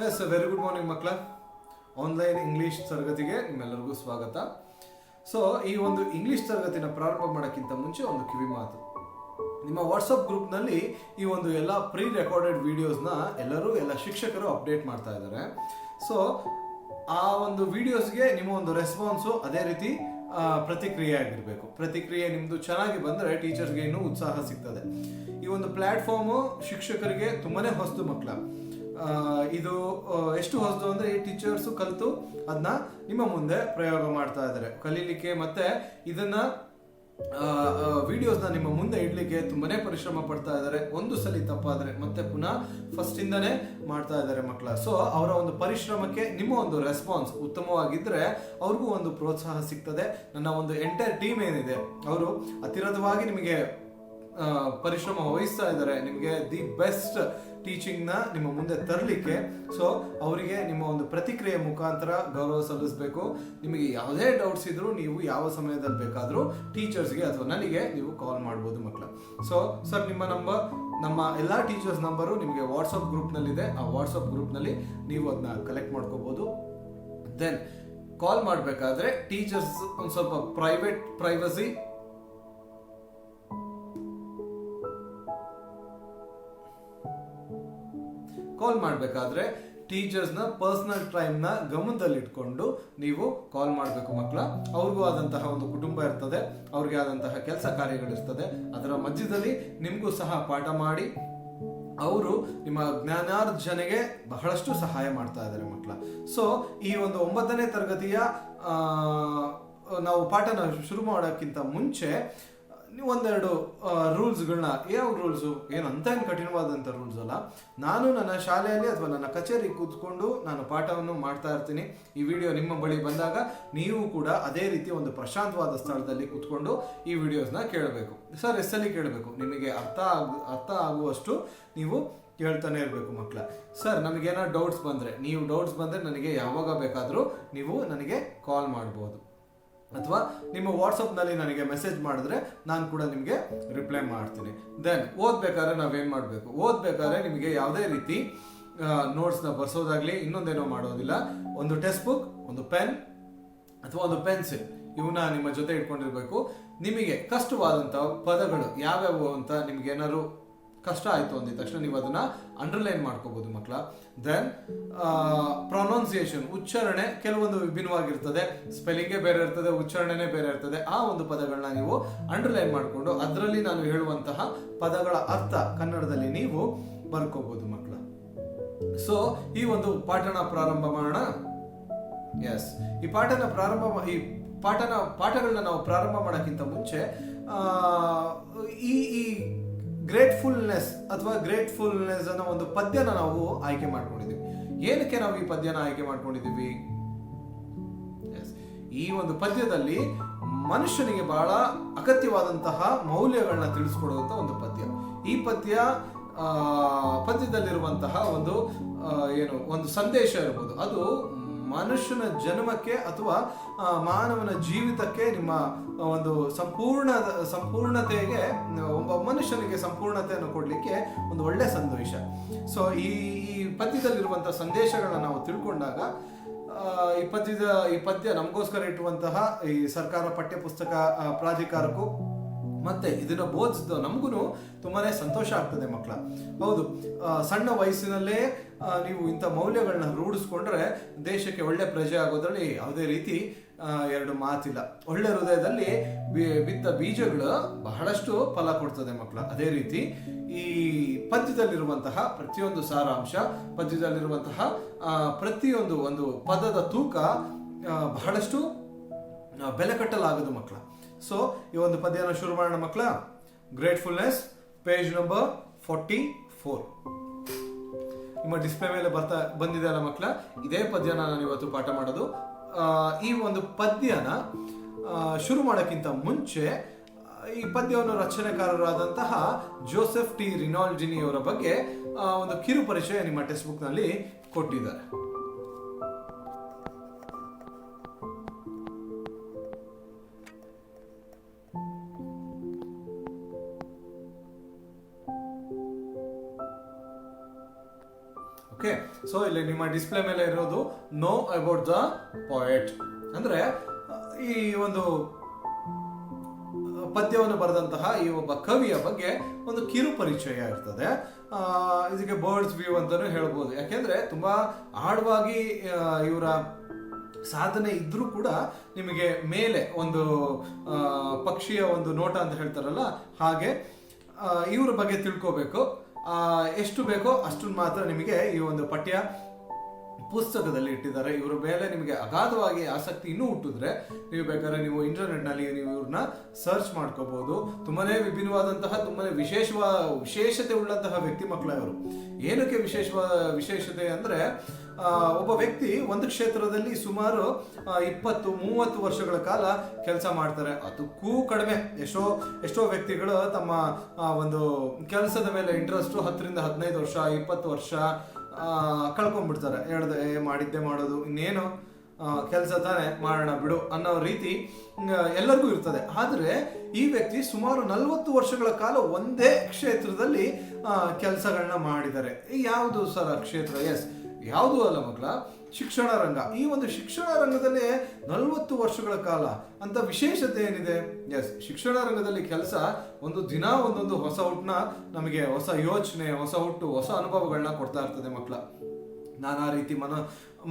Yes very good morning ಮಕ್ಕಳ. Online English ತರಗತಿಗೆ ನಿಮ್ಮೆಲ್ಲರಿಗೂ ಸ್ವಾಗತ. ಸೊ ಈ ಒಂದು ಇಂಗ್ಲೀಷ್ ತರಗತಿನ ಪ್ರಾರಂಭ ಮಾಡೋಕ್ಕಿಂತ ಮುಂಚೆ ಒಂದು ಕಿವಿ ಮಾತು. ನಿಮ್ಮ ವಾಟ್ಸಪ್ ಗ್ರೂಪ್ನಲ್ಲಿ ಈ ಒಂದು ಎಲ್ಲ ಪ್ರೀ ರೆಕಾರ್ಡೆಡ್ ವಿಡಿಯೋಸ್ನ ಎಲ್ಲ ಶಿಕ್ಷಕರು ಅಪ್ಡೇಟ್ ಮಾಡ್ತಾ ಇದ್ದಾರೆ. ಸೊ ಆ ಒಂದು ವಿಡಿಯೋಸ್ಗೆ ನಿಮ್ಮ ಒಂದು ರೆಸ್ಪಾನ್ಸು ಅದೇ ರೀತಿ ಪ್ರತಿಕ್ರಿಯೆ ಆಗಿರಬೇಕು. ಪ್ರತಿಕ್ರಿಯೆ ನಿಮ್ಮದು ಚೆನ್ನಾಗಿ ಬಂದರೆ ಟೀಚರ್ಸ್ಗೆ ಇನ್ನೂ ಉತ್ಸಾಹ ಸಿಗ್ತದೆ. ಈ ಒಂದು ಪ್ಲ್ಯಾಟ್ಫಾರ್ಮು ಶಿಕ್ಷಕರಿಗೆ ತುಂಬಾ ಹೊಸದು ಮಕ್ಕಳ. ಇದು ಎಷ್ಟು ಹೊಸದು ಅಂದರೆ ಈ ಟೀಚರ್ಸು ಕಲಿತು ಅದನ್ನ ನಿಮ್ಮ ಮುಂದೆ ಪ್ರಯೋಗ ಮಾಡ್ತಾ ಇದ್ದಾರೆ. ಕಲೀಲಿಕ್ಕೆ ಮತ್ತೆ ಇದನ್ನ ವಿಡಿಯೋಸ್ನ ನಿಮ್ಮ ಮುಂದೆ ಇಡ್ಲಿಕ್ಕೆ ತುಂಬಾನೇ ಪರಿಶ್ರಮ ಪಡ್ತಾ ಇದ್ದಾರೆ. ಒಂದು ಸಲ ತಪ್ಪಾದ್ರೆ ಮತ್ತೆ ಪುನಃ ಫಸ್ಟ್ ಇಂದಾನೆ ಮಾಡ್ತಾ ಇದ್ದಾರೆ ಮಕ್ಕಳ. ಸೊ ಅವರ ಒಂದು ಪರಿಶ್ರಮಕ್ಕೆ ನಿಮ್ಮ ಒಂದು ರೆಸ್ಪಾನ್ಸ್ ಉತ್ತಮವಾಗಿದ್ರೆ ಅವ್ರಿಗೂ ಒಂದು ಪ್ರೋತ್ಸಾಹ ಸಿಗ್ತದೆ. ನನ್ನ ಒಂದು ಎಂಟೈರ್ ಟೀಮ್ ಏನಿದೆ ಅವರು ಅತಿರಥವಾಗಿ ನಿಮಗೆ ಪರಿಶ್ರಮ ವಹಿಸ್ತಾ ಇದ್ದಾರೆ, ನಿಮಗೆ ದಿ ಬೆಸ್ಟ್ ಟೀಚಿಂಗ್ ನ ನಿಮ್ಮ ಮುಂದೆ ತರಲಿಕ್ಕೆ. ಸೊ ಅವರಿಗೆ ನಿಮ್ಮ ಒಂದು ಪ್ರತಿಕ್ರಿಯೆ ಮುಖಾಂತರ ಗೌರವ ಸಲ್ಲಿಸಬೇಕು. ನಿಮಗೆ ಯಾವುದೇ ಡೌಟ್ಸ್ ಇದ್ರೂ ನೀವು ಯಾವ ಸಮಯದಲ್ಲಿ ಬೇಕಾದರೂ ಟೀಚರ್ಸ್ಗೆ ಅಥವಾ ನನಗೆ ನೀವು ಕಾಲ್ ಮಾಡ್ಬೋದು ಮಕ್ಕಳ. ಸೊ ಸರ್, ನಿಮ್ಮ ನಂಬರ್, ನಮ್ಮ ಎಲ್ಲ ಟೀಚರ್ಸ್ ನಂಬರು ನಿಮಗೆ ವಾಟ್ಸಪ್ ಗ್ರೂಪ್ನಲ್ಲಿದೆ. ಆ ವಾಟ್ಸಪ್ ಗ್ರೂಪ್ನಲ್ಲಿ ನೀವು ಅದನ್ನ ಕಲೆಕ್ಟ್ ಮಾಡ್ಕೋಬಹುದು. ದೆನ್ ಕಾಲ್ ಮಾಡಬೇಕಾದ್ರೆ ಟೀಚರ್ಸ್ ಒಂದು ಸ್ವಲ್ಪ ಪ್ರೈವಸಿ ಕಾಲ್ ಮಾಡಬೇಕಾದ್ರೆ ಟೀಚರ್ಸ್ನ ಪರ್ಸನಲ್ ಟೈಮ್ನ ಗಮನದಲ್ಲಿಟ್ಕೊಂಡು ನೀವು ಕಾಲ್ ಮಾಡಬೇಕು ಮಕ್ಕಳ. ಅವ್ರಿಗೂ ಆದಂತಹ ಒಂದು ಕುಟುಂಬ ಇರ್ತದೆ, ಅವ್ರಿಗೆ ಆದಂತಹ ಕೆಲಸ ಕಾರ್ಯಗಳಿರ್ತದೆ. ಅದರ ಮಧ್ಯದಲ್ಲಿ ನಿಮಗೂ ಸಹ ಪಾಠ ಮಾಡಿ ಅವರು ನಿಮ್ಮ ಜ್ಞಾನಾರ್ಜನೆಗೆ ಬಹಳಷ್ಟು ಸಹಾಯ ಮಾಡ್ತಾ ಇದ್ದಾರೆ ಮಕ್ಕಳ. ಸೊ ಈ ಒಂದು 9ನೇ ತರಗತಿಯ ನಾವು ಪಾಠನ ಶುರು ಮಾಡೋಕ್ಕಿಂತ ಮುಂಚೆ ಒಂದೆರಡು ರೂಲ್ಸ್ಗಳನ್ನ, ಯಾವ ರೂಲ್ಸು ಏನು ಕಠಿಣವಾದಂಥ ರೂಲ್ಸ್ ಅಲ್ಲ. ನಾನು ನನ್ನ ಶಾಲೆಯಲ್ಲಿ ಅಥವಾ ನನ್ನ ಕಚೇರಿ ಕೂತ್ಕೊಂಡು ನಾನು ಪಾಠವನ್ನು ಮಾಡ್ತಾ ಇರ್ತೀನಿ. ಈ ವಿಡಿಯೋ ನಿಮ್ಮ ಬಳಿ ಬಂದಾಗ ನೀವು ಕೂಡ ಅದೇ ರೀತಿ ಒಂದು ಪ್ರಶಾಂತವಾದ ಸ್ಥಳದಲ್ಲಿ ಕೂತ್ಕೊಂಡು ಈ ವಿಡಿಯೋಸ್ನ ಕೇಳಬೇಕು. ಸರ್, ಎಸ್ಸಲ್ಲಿ ಕೇಳಬೇಕು, ನಿಮಗೆ ಅರ್ಥ ಆಗುವಷ್ಟು ನೀವು ಕೇಳ್ತಾನೆ ಇರಬೇಕು ಮಕ್ಕಳ. ಸರ್, ನಮಗೇನೋ ಡೌಟ್ಸ್ ಬಂದರೆ ನನಗೆ ಯಾವಾಗ ಬೇಕಾದರೂ ನೀವು ನನಗೆ ಕಾಲ್ ಮಾಡ್ಬೋದು, ಅಥವಾ ನಿಮ್ಮ ವಾಟ್ಸಪ್ನಲ್ಲಿ ನನಗೆ ಮೆಸೇಜ್ ಮಾಡಿದ್ರೆ ನಾನು ಕೂಡ ನಿಮಗೆ ರಿಪ್ಲೈ ಮಾಡ್ತೀನಿ. ದೆನ್ ಓದ್ಬೇಕಾದ್ರೆ ನಾವೇನು ಮಾಡಬೇಕು? ಓದ್ಬೇಕಾದ್ರೆ ನಿಮಗೆ ಯಾವುದೇ ರೀತಿ ನೋಟ್ಸ್ನ ಬರ್ಸೋದಾಗ್ಲಿ ಇನ್ನೊಂದೇನೋ ಮಾಡೋದಿಲ್ಲ. ಒಂದು ಟೆಕ್ಸ್ಟ್ ಬುಕ್, ಒಂದು ಪೆನ್ ಅಥವಾ ಒಂದು ಪೆನ್ಸಿಲ್ ಇವನ್ನ ನಿಮ್ಮ ಜೊತೆ ಇಟ್ಕೊಂಡಿರ್ಬೇಕು. ನಿಮಗೆ ಕಷ್ಟವಾದಂಥ ಪದಗಳು ಯಾವ್ಯಾವು ಅಂತ ನಿಮ್ಗೆ ಏನಾದ್ರು ಕಷ್ಟ ಆಯಿತು ಅಂದಿದ ತಕ್ಷಣ ನೀವು ಅದನ್ನ ಅಂಡರ್ಲೈನ್ ಮಾಡ್ಕೋಬಹುದು ಮಕ್ಕಳ. ದೆನ್ ಪ್ರೊನೌನ್ಸಿಯೇಷನ್, ಉಚ್ಚಾರಣೆ ಕೆಲವೊಂದು ವಿಭಿನ್ನವಾಗಿರ್ತದೆ. ಸ್ಪೆಲ್ಲಿಂಗೇ ಬೇರೆ ಇರ್ತದೆ, ಉಚ್ಚಾರಣೆನೇ ಬೇರೆ ಇರ್ತದೆ. ಆ ಒಂದು ಪದಗಳನ್ನ ನೀವು ಅಂಡರ್ಲೈನ್ ಮಾಡಿಕೊಂಡು ಅದರಲ್ಲಿ ನಾನು ಹೇಳುವಂತಹ ಪದಗಳ ಅರ್ಥ ಕನ್ನಡದಲ್ಲಿ ನೀವು ಬರ್ಕೋಬಹುದು ಮಕ್ಕಳ. ಸೊ ಈ ಒಂದು ಪಾಠನ ಪ್ರಾರಂಭ ಮಾಡೋಣ. ಎಸ್, ಈ ಪಾಠಗಳನ್ನ ನಾವು ಪ್ರಾರಂಭ ಮಾಡೋಕ್ಕಿಂತ ಮುಂಚೆ ಈ ಗ್ರೇಟ್ಫುಲ್ನೆಸ್ ಅನ್ನೋ ಒಂದು ಪದ್ಯನ ನಾವು ಆಯ್ಕೆ ಮಾಡ್ಕೊಂಡಿದ್ದೀವಿ. ಏನಕ್ಕೆ ನಾವು ಈ ಪದ್ಯನ ಆಯ್ಕೆ ಮಾಡ್ಕೊಂಡಿದ್ದೀವಿ? ಈ ಒಂದು ಪದ್ಯದಲ್ಲಿ ಮನುಷ್ಯನಿಗೆ ಬಹಳ ಅಗತ್ಯವಾದಂತಹ ಮೌಲ್ಯಗಳನ್ನ ತಿಳಿಸ್ಕೊಡುವಂತ ಒಂದು ಪದ್ಯ. ಈ ಪದ್ಯದಲ್ಲಿರುವಂತಹ ಒಂದು ಸಂದೇಶ ಇರಬಹುದು. ಅದು ಮನುಷ್ಯನ ಜನ್ಮಕ್ಕೆ ಅಥವಾ ಮಾನವನ ಜೀವಿತಕ್ಕೆ ನಿಮ್ಮ ಒಂದು ಸಂಪೂರ್ಣತೆಗೆ, ಒಬ್ಬ ಮನುಷ್ಯನಿಗೆ ಸಂಪೂರ್ಣತೆಯನ್ನು ಕೊಡಲಿಕ್ಕೆ ಒಂದು ಒಳ್ಳೆ ಸಂದೇಶ. ಸೊ ಈ ಪದ್ಯದಲ್ಲಿರುವಂತಹ ಸಂದೇಶಗಳನ್ನ ನಾವು ತಿಳ್ಕೊಂಡಾಗ ಈ ಪದ್ಯ ನಮಗೋಸ್ಕರ ಇಟ್ಟುವಂತಹ ಈ ಸರ್ಕಾರ ಪಠ್ಯಪುಸ್ತಕ ಪ್ರಾಧಿಕಾರಕ್ಕೂ ಮತ್ತೆ ಇದನ್ನ ಬೋಧಿಸಿದ ನಮಗೂ ತುಂಬಾನೇ ಸಂತೋಷ ಆಗ್ತದೆ ಮಕ್ಕಳ. ಹೌದು, ಸಣ್ಣ ವಯಸ್ಸಿನಲ್ಲೇ ನೀವು ಇಂಥ ಮೌಲ್ಯಗಳನ್ನ ರೂಢಿಸ್ಕೊಂಡ್ರೆ ದೇಶಕ್ಕೆ ಒಳ್ಳೆ ಪ್ರಜೆ ಆಗೋದ್ರಲ್ಲಿ ಯಾವುದೇ ರೀತಿ ಎರಡು ಮಾತಿಲ್ಲ. ಒಳ್ಳೆ ಹೃದಯದಲ್ಲಿ ಬಿದ್ದ ಬೀಜಗಳು ಬಹಳಷ್ಟು ಫಲ ಕೊಡ್ತದೆ ಮಕ್ಕಳ. ಅದೇ ರೀತಿ ಈ ಪದ್ಯದಲ್ಲಿರುವಂತಹ ಪ್ರತಿಯೊಂದು ಸಾರಾಂಶ, ಪದ್ಯದಲ್ಲಿರುವಂತಹ ಪ್ರತಿಯೊಂದು ಒಂದು ಪದದ ತೂಕ ಬಹಳಷ್ಟು ಬೆಲೆ ಕಟ್ಟಲಾಗದು ಮಕ್ಕಳ. ಸೊ ಈ ಒಂದು ಪದ್ಯನ ಶುರು ಮಾಡೋಣ ಮಕ್ಕಳ. ಗ್ರೇಟ್ಫುಲ್ನೆಸ್, ಪೇಜ್ ನಂಬರ್ 44 ನಿಮ್ಮ ಡಿಸ್ಪ್ಲೇ ಮೇಲೆ ಬಂದಿದೆ ಅಲ್ಲ ಮಕ್ಕಳ. ಇದೇ ಪದ್ಯನ ನಾನು ಇವತ್ತು ಪಾಠ ಮಾಡೋದು. ಈ ಒಂದು ಪದ್ಯನ ಶುರು ಮಾಡೋಕ್ಕಿಂತ ಮುಂಚೆ ಈ ಪದ್ಯವನ್ನು ರಚನೆಕಾರರಾದಂತಹ ಜೋಸೆಫ್ ಟಿ ರಿನಾಲ್ಡಿನಿ ಅವರ ಬಗ್ಗೆ ಒಂದು ಕಿರು ಪರಿಚಯ ನಿಮ್ಮ ಟೆಕ್ಸ್ಟ್ ಬುಕ್ ನಲ್ಲಿ ಕೊಟ್ಟಿದ್ದಾರೆ. ಓಕೆ, ಸೊ ಇಲ್ಲಿ ನಿಮ್ಮ ಡಿಸ್ಪ್ಲೇ ಮೇಲೆ ಇರೋದು ನೋ ಅಬೌಟ್ ದ ಪೊಯೆಟ್, ಅಂದ್ರೆ ಈ ಒಂದು ಪದ್ಯವನ್ನು ಬರೆದಂತಹ ಈ ಒಬ್ಬ ಕವಿಯ ಬಗ್ಗೆ ಒಂದು ಕಿರು ಪರಿಚಯ ಇರ್ತದೆ. ಇದಕ್ಕೆ ಬರ್ಡ್ಸ್ ವ್ಯೂ ಅಂತಾನು ಹೇಳ್ಬೋದು. ಯಾಕೆಂದ್ರೆ ತುಂಬಾ ಆಳವಾಗಿ ಇವರ ಸಾಧನೆ ಇದ್ರೂ ಕೂಡ ನಿಮಗೆ ಮೇಲೆ ಒಂದು ಪಕ್ಷಿಯ ಒಂದು ನೋಟ ಅಂತ ಹೇಳ್ತಾರಲ್ಲ ಹಾಗೆ ಇವ್ರ ಬಗ್ಗೆ ತಿಳ್ಕೋಬೇಕು. ಎಷ್ಟು ಬೇಕೋ ಅಷ್ಟನ್ನು ಮಾತ್ರ ನಿಮಗೆ ಈ ಒಂದು ಪಠ್ಯ ಪುಸ್ತಕದಲ್ಲಿ ಇಟ್ಟಿದ್ದಾರೆ. ಇವರ ಮೇಲೆ ನಿಮಗೆ ಅಗಾಧವಾಗಿ ಆಸಕ್ತಿ ಇನ್ನೂ ಹುಟ್ಟಿದ್ರೆ ನೀವು ಬೇಕಾದ್ರೆ ನೀವು ಇಂಟರ್ನೆಟ್ ನಲ್ಲಿ ನೀವು ಇವ್ರನ್ನ ಸರ್ಚ್ ಮಾಡ್ಕೋಬಹುದು. ತುಂಬಾನೇ ವಿಭಿನ್ನವಾದಂತಹ ತುಂಬಾನೇ ವಿಶೇಷತೆ ಉಳ್ಳಂತಹ ವ್ಯಕ್ತಿ ಮಕ್ಕಳ ಇವರು. ಏನಕ್ಕೆ ವಿಶೇಷತೆ ಅಂದ್ರೆ ಒಬ್ಬ ವ್ಯಕ್ತಿ ಒಂದು ಕ್ಷೇತ್ರದಲ್ಲಿ ಸುಮಾರು 20-30 ವರ್ಷಗಳ ಕಾಲ ಕೆಲಸ ಮಾಡ್ತಾರೆ. ಅದಕ್ಕೂ ಕಡಿಮೆ ಎಷ್ಟೋ ವ್ಯಕ್ತಿಗಳು ತಮ್ಮ ಒಂದು ಕೆಲಸದ ಮೇಲೆ ಇಂಟ್ರೆಸ್ಟ್ 10-15 ವರ್ಷ 20 ವರ್ಷ ಕಳ್ಕೊಂಡ್ಬಿಡ್ತಾರೆ. ಮಾಡಿದ್ದೆ ಮಾಡೋದು, ಇನ್ನೇನು ಕೆಲಸ ತಾನೇ ಮಾಡೋಣ ಬಿಡು ಅನ್ನೋ ರೀತಿ ಎಲ್ಲರಿಗೂ ಇರ್ತದೆ. ಆದ್ರೆ ಈ ವ್ಯಕ್ತಿ ಸುಮಾರು 40 ವರ್ಷಗಳ ಕಾಲ ಒಂದೇ ಕ್ಷೇತ್ರದಲ್ಲಿ ಕೆಲಸಗಳನ್ನ ಮಾಡಿದ್ದಾರೆ. ಯಾವುದು ಸರ್ ಕ್ಷೇತ್ರ? ಎಸ್, ಯಾವುದು ಅಲ್ಲ ಮಕ್ಕಳ, ಶಿಕ್ಷಣ ರಂಗ. ಈ ಒಂದು ಶಿಕ್ಷಣ ರಂಗದಲ್ಲಿ 40 ವರ್ಷಗಳ ಕಾಲ ಅಂತ ವಿಶೇಷತೆ ಏನಿದೆ? ಎಸ್, ಶಿಕ್ಷಣ ರಂಗದಲ್ಲಿ ಕೆಲಸ ಒಂದು ದಿನ ಒಂದೊಂದು ಹೊಸ ಹುಟ್ಟನ್ನ ನಮಗೆ, ಹೊಸ ಯೋಚನೆ, ಹೊಸ ಹುಟ್ಟು, ಹೊಸ ಅನುಭವಗಳನ್ನ ಕೊಡ್ತಾ ಇರ್ತದೆ ಮಕ್ಕಳ. ನಾನಾ ರೀತಿ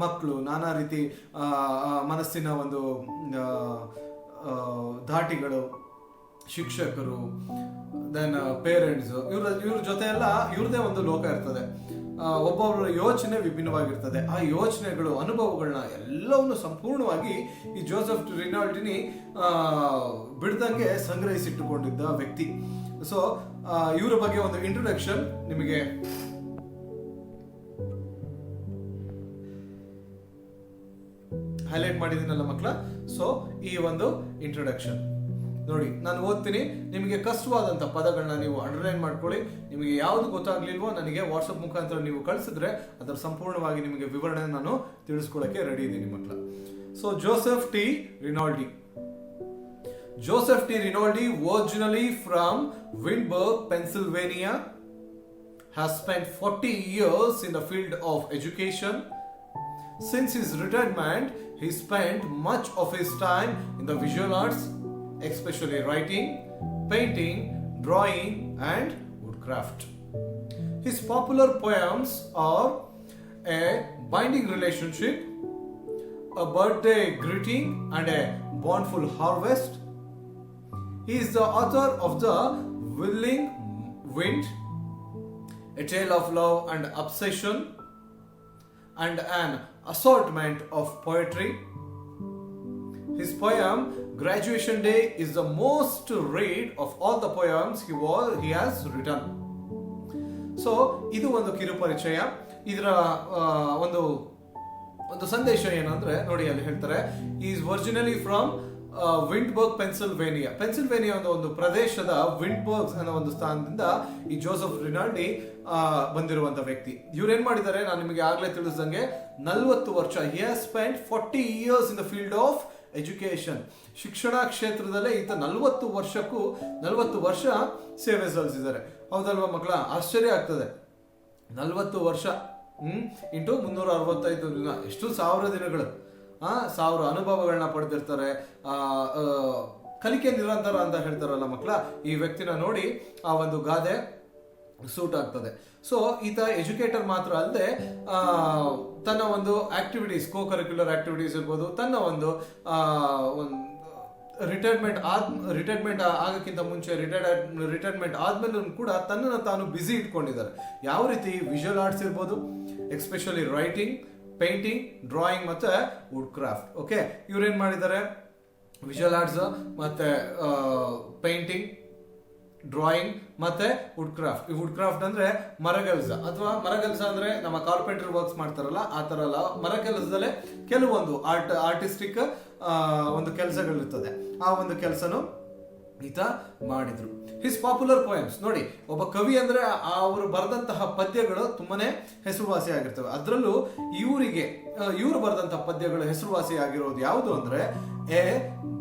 ಮಕ್ಕಳು ನಾನಾ ರೀತಿ ಮನಸ್ಸಿನ ಒಂದು ಧಾಟಿಗಳು, ಶಿಕ್ಷಕರು, ದೆನ್ ಪೇರೆಂಟ್ಸ್, ಇವ್ರ ಜೊತೆ ಎಲ್ಲ ಇವ್ರದೇ ಒಂದು ಲೋಕ ಇರ್ತದೆ. ಒಬ್ಬೊಬ್ಬರ ಯೋಚನೆ ವಿಭಿನ್ನವಾಗಿರ್ತದೆ. ಆ ಯೋಚನೆಗಳು, ಅನುಭವಗಳನ್ನ ಎಲ್ಲವನ್ನು ಸಂಪೂರ್ಣವಾಗಿ ಈ ಜೋಸೆಫ್ ರಿನಾಲ್ಡಿನಿ ಬಿಡ್ದಂಗೆ ಸಂಗ್ರಹಿಸಿಟ್ಟುಕೊಂಡಿದ್ದ ವ್ಯಕ್ತಿ. ಸೊ ಇವರ ಬಗ್ಗೆ ಒಂದು ಇಂಟ್ರೊಡಕ್ಷನ್ ನಿಮಗೆ ಹೈಲೈಟ್ ಮಾಡಿದ್ದೀನಲ್ಲ ಮಕ್ಕಳ. ಸೊ ಈ ಒಂದು ಇಂಟ್ರೊಡಕ್ಷನ್ ನೋಡಿ, ನಾನು ಓದ್ತೀನಿ, ನಿಮಗೆ ಕಷ್ಟವಾದಂಥ ಪದಗಳನ್ನ ನೀವು ಅಂಡರ್ಲೈನ್ ಮಾಡ್ಕೊಳ್ಳಿ. ನಿಮಗೆ ಯಾವುದು ಗೊತ್ತಾಗ್ಲಿಲ್ವೋ ನನಗೆ ವಾಟ್ಸಪ್ ಮುಖಾಂತರ ನೀವು ಕಳಿಸಿದ್ರೆ ಅದರ ಸಂಪೂರ್ಣವಾಗಿ ನಿಮಗೆ ವಿವರಣೆ ನಾನು ತಿಳಿಸ್ಕೊಳ್ಳಕ್ಕೆ ರೆಡಿ ಇದ್ದೀನಿ ಮಕ್ಕಳ. So Joseph T Rinaldi. Joseph T. Rinaldi, originally from Windberg, Pennsylvania, has spent 40 years in the field of education. Since his retirement, he spent much of his time in the visual arts, especially writing, painting, drawing, and woodcraft. His popular poems are A Binding Relationship, A Birthday Greeting, and A Bountiful Harvest. He is the author of The Willing Wind, A Tale of Love and Obsession, and an assortment of poetry. His poem Graduation Day is the most read of all the poems he has written. So ಇದು ಒಂದು ಕಿರು ಪರಿಚಯ. ಇದರ ಒಂದು ಸಂದೇಶ ಏನಂದ್ರೆ ನೋಡಿ, ಅಲ್ಲಿ ಹೇಳ್ತಾರೆ ಈಸ್ ಒರಿಜಿನಲಿ ಫ್ರಮ್ ವಿಂಡ್ಬರ್ಗ್, ಪೆನ್ಸಿಲ್ವೇನಿಯಾ ಒಂದು ಪ್ರದೇಶದ ವಿಂಡ್ಬರ್ಗ್ಸ್ ಅನ್ನೋ ಒಂದು ಸ್ಥಾನದಿಂದ ಈ ಜೋಸೆಫ್ ರಿನಾಲ್ಡಿ ಬಂದಿರುವಂತ ವ್ಯಕ್ತಿ. ಇವ್ರೇನ್ ಮಾಡಿದ್ದಾರೆ, ನಾನು ನಿಮಗೆ ಆಗ್ಲೇ ತಿಳಿಸಿದಂಗೆ 40 ವರ್ಷ, he has spent 40 years in the field of education. ಶಿಕ್ಷಣ ಕ್ಷೇತ್ರದಲ್ಲೇ ಈತ 40 ವರ್ಷ ಸೇವೆ ಸಲ್ಲಿಸಿದ್ದಾರೆ. ಹೌದಲ್ವಾ ಮಕ್ಕಳ? ಆಶ್ಚರ್ಯ ಆಗ್ತದೆ. 40 ವರ್ಷ ಇಂಟು 365 ದಿನ, ಎಷ್ಟು 1000 ದಿನಗಳು, 1000 ಅನುಭವಗಳನ್ನ ಪಡೆದಿರ್ತಾರೆ. ಕಲಿಕೆ ನಿರಂತರ ಅಂತ ಹೇಳ್ತಾರಲ್ಲ ಮಕ್ಕಳ, ಈ ವ್ಯಕ್ತಿನ ನೋಡಿ ಆ ಒಂದು ಗಾದೆ ಸೂಟ್ ಆಗ್ತದೆ. ಸೊ ಈತ ಎಜುಕೇಟರ್ ಮಾತ್ರ ಅಲ್ಲದೆ ತನ್ನ ಒಂದು ಆಕ್ಟಿವಿಟೀಸ್, ಕೋ ಕರಿಕ್ಯುಲರ್ ಆಕ್ಟಿವಿಟೀಸ್ ಇರ್ಬೋದು, ತನ್ನ ಒಂದು ರಿಟೈರ್ಮೆಂಟ್ ಆಗಕ್ಕಿಂತ ಮುಂಚೆ, ರಿಟೈರ್ಮೆಂಟ್ ಆದ್ಮೇಲೆ ಕೂಡ ತನ್ನನ್ನು ತಾನು ಬ್ಯುಸಿ ಇಟ್ಕೊಂಡಿದ್ದಾರೆ. ಯಾವ ರೀತಿ? ವಿಜುವಲ್ ಆರ್ಟ್ಸ್ ಇರ್ಬೋದು, ಎಸ್ಪೆಷಲಿ ರೈಟಿಂಗ್, ಪೇಂಟಿಂಗ್, ಡ್ರಾಯಿಂಗ್ ಮತ್ತೆ ವುಡ್ ಕ್ರಾಫ್ಟ್. ಓಕೆ, ಇವ್ರೇನ್ ಮಾಡಿದ್ದಾರೆ? ವಿಜುವಲ್ ಆರ್ಟ್ಸ್ ಮತ್ತೆ ಪೇಂಟಿಂಗ್, ಡ್ರಾಯಿಂಗ್ ಮತ್ತೆ ವುಡ್ ಕ್ರಾಫ್ಟ್. ಈ ವುಡ್ ಕ್ರಾಫ್ಟ್ ಅಂದ್ರೆ ಮರಗೆಲಸ, ಅಥವಾ ಮರಗೆಲಸ ಅಂದ್ರೆ ನಮ್ಮ ಕಾರ್ಪೆಂಟರ್ ವರ್ಕ್ಸ್ ಮಾಡ್ತಾರಲ್ಲ ಆ ತರ ಅಲ್ಲ. ಮರಗೆಲಸದಲ್ಲೇ ಕೆಲವೊಂದು ಆರ್ಟಿಸ್ಟಿಕ್ ಒಂದು ಕೆಲಸಗಳಿರ್ತದೆ. ಆ ಒಂದು ಕೆಲಸನು ಈತ ಮಾಡಿದ್ರು. ಹಿಸ್ ಪಾಪ್ಯುಲರ್ ಪೋಯಮ್ಸ್ ನೋಡಿ, ಒಬ್ಬ ಕವಿ ಅಂದ್ರೆ ಅವರು ಬರೆದಂತಹ ಪದ್ಯಗಳು ತುಂಬಾನೇ ಹೆಸರುವಾಸಿ ಆಗಿರ್ತವೆ. ಅದರಲ್ಲೂ ಇವರು ಬರೆದಂತಹ ಪದ್ಯಗಳು ಹೆಸರುವಾಸಿ ಆಗಿರೋದು ಯಾವುದು ಅಂದ್ರೆ ಎ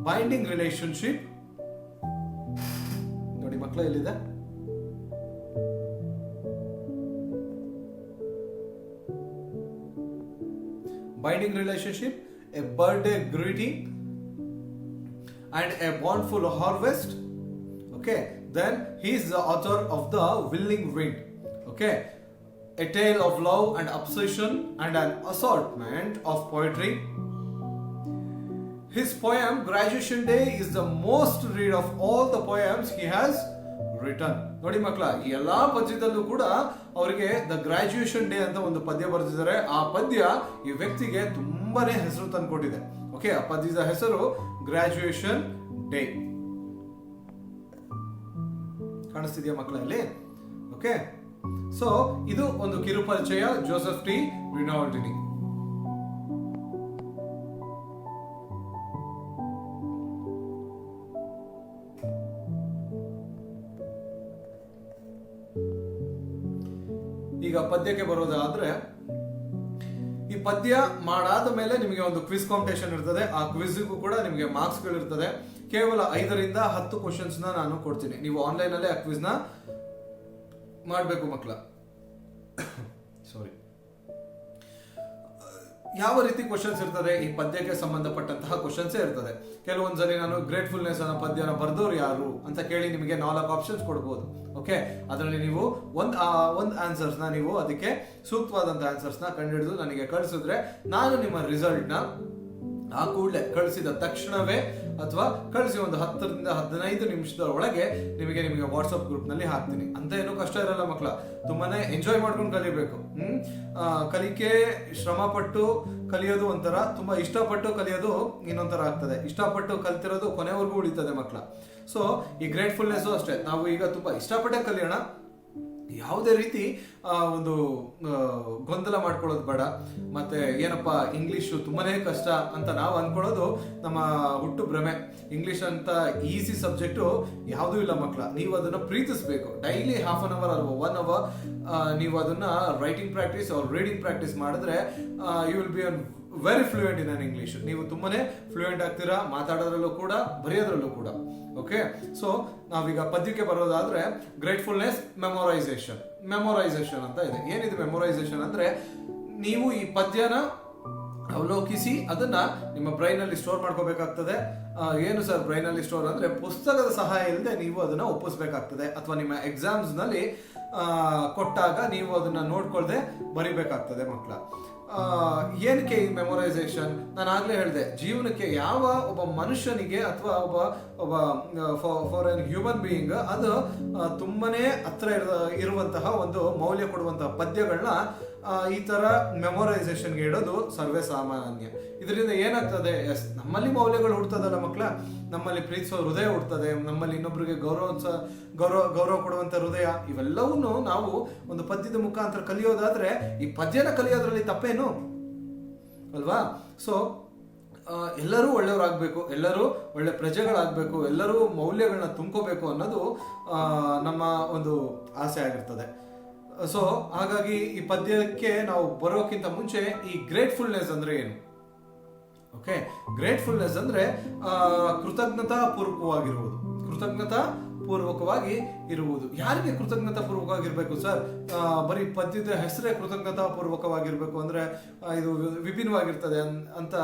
ಬೈಂಡಿಂಗ್ ರಿಲೇಶನ್ಶಿಪ್. ನೋಡಿ ಮಕ್ಕಳ, ಎಲ್ಲಿದೆ? binding relationship, a birthday greeting, and a bountiful harvest. Okay, then he is the author of The Willing Wind. Okay, a tale of love and obsession and an assortment of poetry. His poem Graduation Day is the most read of all the poems he has written. ನೋಡಿ ಮಕ್ಕಳ, ಈ ಎಲ್ಲಾ ಪದ್ಯದಲ್ಲೂ ಕೂಡ ಅವರಿಗೆ the graduation day ಅಂತ ಒಂದು ಪದ್ಯ ಬರೆದಿದ್ದಾರೆ. ಆ ಪದ್ಯ ಈ ವ್ಯಕ್ತಿಗೆ ತುಂಬಾನೇ ಹೆಸರು ತಂದ್ಕೊಟ್ಟಿದೆ. ಓಕೆ, ಆ ಪದ್ಯದ ಹೆಸರು ಗ್ರಾಜುಯೇಷನ್ ಡೇ. ಕಾಣಿಸ್ತಿದೆಯಾ ಮಕ್ಕಳಲ್ಲಿ? ಓಕೆ, ಸೊ ಇದು ಒಂದು ಕಿರುಪರಿಚಯ ಜೋಸೆಫ್ ಟಿ ರಿನಾಲ್ಡಿನಿ. ಈಗ ಪದ್ಯಕ್ಕೆ ಬರೋದಾದ್ರೆ, ಈ ಪದ್ಯ ಮಾಡಾದ ಮೇಲೆ ನಿಮಗೆ ಒಂದು ಕ್ವಿಜ್ ಕಾಂಪಿಟೇಷನ್ ಇರ್ತದೆ. ಆ ಕ್ವಿಜ್ಗೂ ಕೂಡ ನಿಮಗೆ ಮಾರ್ಕ್ಸ್ ಗಳಿರ್ತದೆ. ಕೇವಲ 5ರಿಂದ 10 ಕ್ವಶನ್ಸ್ ನಾನು ಕೊಡ್ತೀನಿ. ನೀವು ಆನ್ಲೈನ್ ಅಲ್ಲೇ ಆ ಕ್ವಿಜ್ ನ ಮಾಡಬೇಕು ಮಕ್ಕಳ. ಸಾರಿ, ಯಾವ ರೀತಿ ಕ್ವಶನ್ಸ್ ಇರ್ತದೆ? ಈ ಪದ್ಯಕ್ಕೆ ಸಂಬಂಧಪಟ್ಟಂತಹ ಕ್ವಶನ್ಸ್ ಇರ್ತದೆ. ಕೆಲವೊಂದ್ಸರಿ ನಾನು ಗ್ರೇಟ್ಫುಲ್ನೆಸ್ ಅನ್ನೋ ಪದ್ಯನ ಬರ್ದವ್ರು ಯಾರು ಅಂತ ಕೇಳಿ ನಿಮಗೆ 4 ಆಪ್ಷನ್ಸ್ ಕೊಡ್ಬೋದು. ಓಕೆ, ಅದರಲ್ಲಿ ನೀವು ಒಂದು ಆನ್ಸರ್ಸ್ನ ನೀವು ಅದಕ್ಕೆ ಸೂಕ್ತವಾದಂಥ ಆನ್ಸರ್ಸ್ನ ಕಂಡುಹಿಡಿದು ನನಗೆ ಕಳಿಸಿದ್ರೆ ನಾನು ನಿಮ್ಮ ರಿಸಲ್ಟ್ನ ಆ ಕೂಡಲೇ ಕಳಿಸಿದ ತಕ್ಷಣವೇ ಅಥವಾ ಕಳಿಸಿ ಒಂದು 10ರಿಂದ 15 ನಿಮಿಷದ ಒಳಗೆ ನಿಮಗೆ ವಾಟ್ಸಪ್ ಗ್ರೂಪ್ನಲ್ಲಿ ಹಾಕ್ತೀನಿ. ಅಂತ ಏನೂ ಕಷ್ಟ ಇರಲ್ಲ ಮಕ್ಕಳ, ತುಂಬಾನೇ ಎಂಜಾಯ್ ಮಾಡ್ಕೊಂಡು ಕಲಿಬೇಕು. ಕಲಿಕೆ ಶ್ರಮ ಪಟ್ಟು ಕಲಿಯೋದು ಒಂಥರ, ತುಂಬಾ ಇಷ್ಟಪಟ್ಟು ಕಲಿಯೋದು ಇನ್ನೊಂಥರ ಆಗ್ತದೆ. ಇಷ್ಟಪಟ್ಟು ಕಲ್ತಿರೋದು ಕೊನೆವರೆಗೂ ಉಳಿತದೆ ಮಕ್ಕಳ. ಸೊ ಈ ಗ್ರೇಟ್ಫುಲ್ನೆಸ್ಸು ಅಷ್ಟೇ, ನಾವು ಈಗ ತುಂಬಾ ಇಷ್ಟಪಟ್ಟೆ ಕಲಿಯೋಣ. ಯಾವುದೇ ರೀತಿ ಒಂದು ಗೊಂದಲ ಮಾಡ್ಕೊಳ್ಳೋದು ಬೇಡ. ಮತ್ತೆ ಏನಪ್ಪಾ ಇಂಗ್ಲಿಷು ತುಂಬಾನೇ ಕಷ್ಟ ಅಂತ ನಾವು ಅನ್ಕೊಳ್ಳೋದು ನಮ್ಮ ಹುಟ್ಟು ಭ್ರಮೆ. ಇಂಗ್ಲಿಷ್ ಅಂತ ಈಸಿ ಸಬ್ಜೆಕ್ಟು ಯಾವುದೂ ಇಲ್ಲ ಮಕ್ಕಳ. ನೀವು ಅದನ್ನ ಪ್ರೀತಿಸ್ಬೇಕು. ಡೈಲಿ ½ an hour ಅಥವಾ 1 hour ನೀವು ಅದನ್ನ writing practice or reading practice ಮಾಡಿದ್ರೆ you will be very fluent in English. ನೀವು ತುಂಬಾನೇ ಫ್ಲೂಯೆಂಟ್ ಆಗ್ತೀರಾ, ಮಾತಾಡೋದ್ರಲ್ಲೂ ಕೂಡ ಬರೆಯೋದ್ರಲ್ಲೂ ಕೂಡ. ಓಕೆ, ಸೊ ನಾವೀಗ ಪದ್ಯಕ್ಕೆ ಬರೋದಾದ್ರೆ ಗ್ರೇಟ್ಫುಲ್ನೆಸ್ ಮೆಮೊರೈಸೇಷನ್ ಅಂತ ಇದೆ. ಏನಿದೆ ಮೆಮೊರೈಸೇಷನ್ ಅಂದ್ರೆ, ನೀವು ಈ ಪದ್ಯನ ಅವಲೋಕಿಸಿ ಅದನ್ನ ನಿಮ್ಮ ಬ್ರೈನ್ ಅಲ್ಲಿ ಸ್ಟೋರ್ ಮಾಡ್ಕೋಬೇಕಾಗ್ತದೆ. ಏನು ಸರ್ ಬ್ರೈನ್ ಅಲ್ಲಿ ಸ್ಟೋರ್ ಅಂದ್ರೆ, ಪುಸ್ತಕದ ಸಹಾಯ ಇಲ್ಲದೆ ನೀವು ಅದನ್ನ ಒಪ್ಪಿಸ್ಬೇಕಾಗ್ತದೆ. ಅಥವಾ ನಿಮ್ಮ ಎಕ್ಸಾಮ್ಸ್ ನಲ್ಲಿ ಕೊಟ್ಟಾಗ ನೀವು ಅದನ್ನ ನೋಡ್ಕೊಳ್ದೆ ಬರಿಬೇಕಾಗ್ತದೆ ಮಕ್ಕಳ. ಏನಕ್ಕೆ ಈ ಮೆಮೊರೈಸೇಷನ್? ನಾನು ಆಗ್ಲೇ ಹೇಳಿದೆ, ಜೀವನಕ್ಕೆ ಯಾವ ಒಬ್ಬ ಮನುಷ್ಯನಿಗೆ ಅಥವಾ ಒಬ್ಬ ಫಾರ್ ಎನ್ ಹ್ಯೂಮನ್ ಬೀಯಿಂಗ್ ಅದು ತುಂಬಾನೇ ಹತ್ರ ಇರುವಂತಹ ಒಂದು ಮೌಲ್ಯ ಕೊಡುವಂತಹ ಪದ್ಯಗಳನ್ನ ಈ ತರ ಮೆಮೊರೈಸೇಷನ್ಗೆ ಇಡೋದು ಸರ್ವೇ ಸಾಮಾನ್ಯ. ಇದರಿಂದ ಏನಾಗ್ತದೆ, ನಮ್ಮಲ್ಲಿ ಮೌಲ್ಯಗಳು ಹುಡ್ತದಲ್ಲ ಮಕ್ಕಳ, ನಮ್ಮಲ್ಲಿ ಪ್ರೀತಿಸೋ ಹೃದಯ ಹುಡ್ತದೆ, ನಮ್ಮಲ್ಲಿ ಇನ್ನೊಬ್ರಿಗೆ ಗೌರವ ಕೊಡುವಂತ ಹೃದಯ, ಇವೆಲ್ಲವನ್ನೂ ನಾವು ಒಂದು ಪದ್ಯದ ಮುಖಾಂತರ ಕಲಿಯೋದಾದ್ರೆ ಈ ಪದ್ಯನ ಕಲಿಯೋದ್ರಲ್ಲಿ ತಪ್ಪೇನು ಅಲ್ವಾ? ಸೊ ಎಲ್ಲರೂ ಒಳ್ಳೆಯವರಾಗಬೇಕು, ಎಲ್ಲರೂ ಒಳ್ಳೆ ಪ್ರಜೆಗಳಾಗಬೇಕು, ಎಲ್ಲರೂ ಮೌಲ್ಯಗಳನ್ನ ತುಂಬ್ಕೋಬೇಕು ಅನ್ನೋದು ನಮ್ಮ ಒಂದು ಆಸೆ ಆಗಿರ್ತದೆ. ಸೊ ಹಾಗಾಗಿ ಈ ಪದ್ಯಕ್ಕೆ ನಾವು ಬರೋಕ್ಕಿಂತ ಮುಂಚೆ ಈ ಗ್ರೇಟ್ಫುಲ್ನೆಸ್ ಅಂದ್ರೆ ಏನು? ಓಕೆ, ಗ್ರೇಟ್ಫುಲ್ನೆಸ್ ಅಂದ್ರೆ ಕೃತಜ್ಞತಾ ಪೂರ್ವಕವಾಗಿ ಇರುವುದು. ಯಾರಿಗೆ ಕೃತಜ್ಞತಾ ಪೂರ್ವಕವಾಗಿರ್ಬೇಕು ಸರ್? ಬರೀ ಪದ್ಯದ ಹೆಸರೇ ಕೃತಜ್ಞತಾ ಪೂರ್ವಕವಾಗಿರ್ಬೇಕು ಅಂದ್ರೆ ಇದು ವಿಭಿನ್ನವಾಗಿರ್ತದೆ ಅಂತ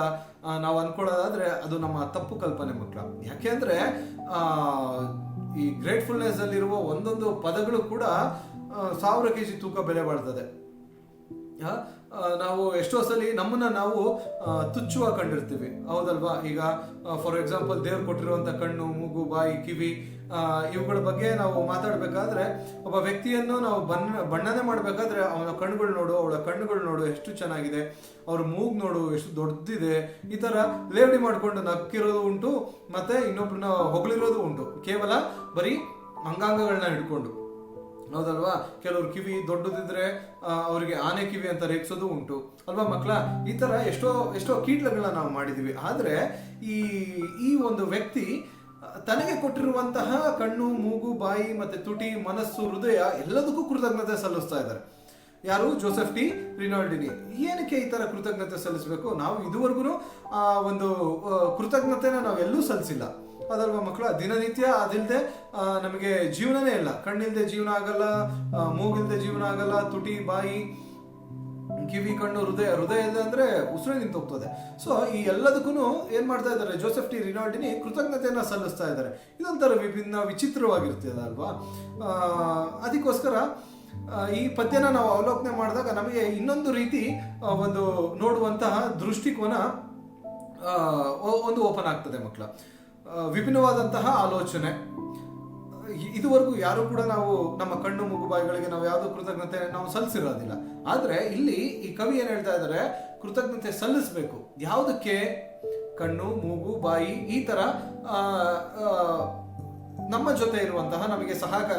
ನಾವು ಅನ್ಕೊಳ್ಳೋದಾದ್ರೆ ಅದು ನಮ್ಮ ತಪ್ಪು ಕಲ್ಪನೆ ಮಕ್ಕಳ. ಯಾಕೆಂದ್ರೆ ಈ ಗ್ರೇಟ್ಫುಲ್ನೆಸ್ ಅಲ್ಲಿರುವ ಒಂದೊಂದು ಪದಗಳು ಕೂಡ 1000 kg ತೂಕ ಬೆಲೆ ಬಾಳ್ತದೆ. ನಾವು ಎಷ್ಟೋ ಸಲ ನಮ್ಮನ್ನ ನಾವು ತುಚ್ಛವಾಗಿ ಕಂಡಿರ್ತೀವಿ, ಹೌದಲ್ವಾ? ಈಗ ಫಾರ್ ಎಕ್ಸಾಂಪಲ್ ದೇವ್ರು ಕೊಟ್ಟಿರುವಂತ ಕಣ್ಣು, ಮೂಗು, ಬಾಯಿ, ಕಿವಿ ಇವುಗಳ ಬಗ್ಗೆ ನಾವು ಮಾತಾಡ್ಬೇಕಾದ್ರೆ, ಒಬ್ಬ ವ್ಯಕ್ತಿಯನ್ನು ನಾವು ಬಣ್ಣನೆ ಮಾಡ್ಬೇಕಾದ್ರೆ ಅವನ ಕಣ್ಣುಗಳು ನೋಡು, ಅವಳ ಕಣ್ಣುಗಳು ನೋಡು ಎಷ್ಟು ಚೆನ್ನಾಗಿದೆ, ಅವ್ರ ಮೂಗು ನೋಡು ಎಷ್ಟು ದೊಡ್ಡದಿದೆ, ಈ ತರ ಲೇವಡಿ ಮಾಡ್ಕೊಂಡು ನಕ್ಕಿರೋದು ಉಂಟು, ಮತ್ತೆ ಇನ್ನೊಬ್ರನ್ನ ಹೊಗಳಿರೋದು ಉಂಟು, ಕೇವಲ ಬರೀ ಅಂಗಾಂಗಗಳನ್ನ ಹಿಡ್ಕೊಂಡು, ಹೌದಲ್ವಾ? ಕೆಲವ್ರು ಕಿವಿ ದೊಡ್ಡದಿದ್ರೆ ಅವರಿಗೆ ಆನೆ ಕಿವಿ ಅಂತ ರೇಗಿಸೋದು ಉಂಟು ಅಲ್ವಾ ಮಕ್ಕಳ? ಈ ತರ ಎಷ್ಟೋ ಕೀಟ್ಲಗಳನ್ನ ನಾವು ಮಾಡಿದೀವಿ. ಆದ್ರೆ ಈ ಒಂದು ವ್ಯಕ್ತಿ ತನಗೆ ಕೊಟ್ಟಿರುವಂತಹ ಕಣ್ಣು, ಮೂಗು, ಬಾಯಿ, ಮತ್ತೆ ತುಟಿ, ಮನಸ್ಸು, ಹೃದಯ ಎಲ್ಲದಕ್ಕೂ ಕೃತಜ್ಞತೆ ಸಲ್ಲಿಸ್ತಾ ಇದ್ದಾರೆ. ಯಾರು? Joseph T Rinaldini. ಏನಕ್ಕೆ ಈ ತರ ಕೃತಜ್ಞತೆ ಸಲ್ಲಿಸಬೇಕು? ನಾವು ಇದುವರೆಗೂ ಒಂದು ಕೃತಜ್ಞತೆನ ನಾವೆಲ್ಲೂ ಸಲ್ಲಿಸಿಲ್ಲ, ಅದಲ್ವಾ ಮಕ್ಕಳ? ದಿನನಿತ್ಯ ಅದಿಲ್ಲದೆ ನಮಗೆ ಜೀವನನೇ ಇಲ್ಲ. ಕಣ್ಣಿಲ್ದೆ ಜೀವನ ಆಗಲ್ಲ, ಮೂಗಿಲ್ದೆ ಜೀವನ ಆಗಲ್ಲ, ತುಟಿ, ಬಾಯಿ, ಕಿವಿ, ಕಣ್ಣು, ಹೃದಯ ಇಲ್ಲ ಅಂದ್ರೆ ಉಸಿರೇ ನಿಂತು ಹೋಗ್ತದೆ. ಸೊ ಈ ಎಲ್ಲದಕ್ಕೂ ಏನ್ ಮಾಡ್ತಾ ಇದ್ದಾರೆ, ಜೋಸೆಫ್ ಟಿ ರಿನಾಲ್ಡಿನಿ ಕೃತಜ್ಞತೆಯನ್ನ ಸಲ್ಲಿಸ್ತಾ ಇದ್ದಾರೆ. ಇದೊಂಥರ ವಿಭಿನ್ನ ವಿಚಿತ್ರವಾಗಿರ್ತದೆ ಅಲ್ವಾ. ಅದಕ್ಕೋಸ್ಕರ ಈ ಪದ್ಯನ ನಾವು ಅವಲೋಕನೆ ಮಾಡಿದಾಗ ನಮಗೆ ಇನ್ನೊಂದು ರೀತಿ ಒಂದು ನೋಡುವಂತಹ ದೃಷ್ಟಿಕೋನ ಒಂದು ಓಪನ್ ಆಗ್ತದೆ ಮಕ್ಕಳ. ವಿಭಿನ್ನವಾದಂತಹ ಆಲೋಚನೆ. ಇದುವರೆಗೂ ಯಾರು ಕೂಡ ನಾವು ನಮ್ಮ ಕಣ್ಣು, ಮೂಗು, ಬಾಯಿಗಳಿಗೆ ನಾವು ಯಾವುದೋ ಕೃತಜ್ಞತೆ ನಾವು ಸಲ್ಲಿಸಿರೋದಿಲ್ಲ. ಆದ್ರೆ ಇಲ್ಲಿ ಈ ಕವಿ ಏನ್ ಹೇಳ್ತಾ ಇದ್ದಾರೆ, ಕೃತಜ್ಞತೆ ಸಲ್ಲಿಸಬೇಕು. ಯಾವುದಕ್ಕೆ? ಕಣ್ಣು, ಮೂಗು, ಬಾಯಿ, ಈ ತರ ನಮ್ಮ ಜೊತೆ ಇರುವಂತಹ, ನಮಗೆ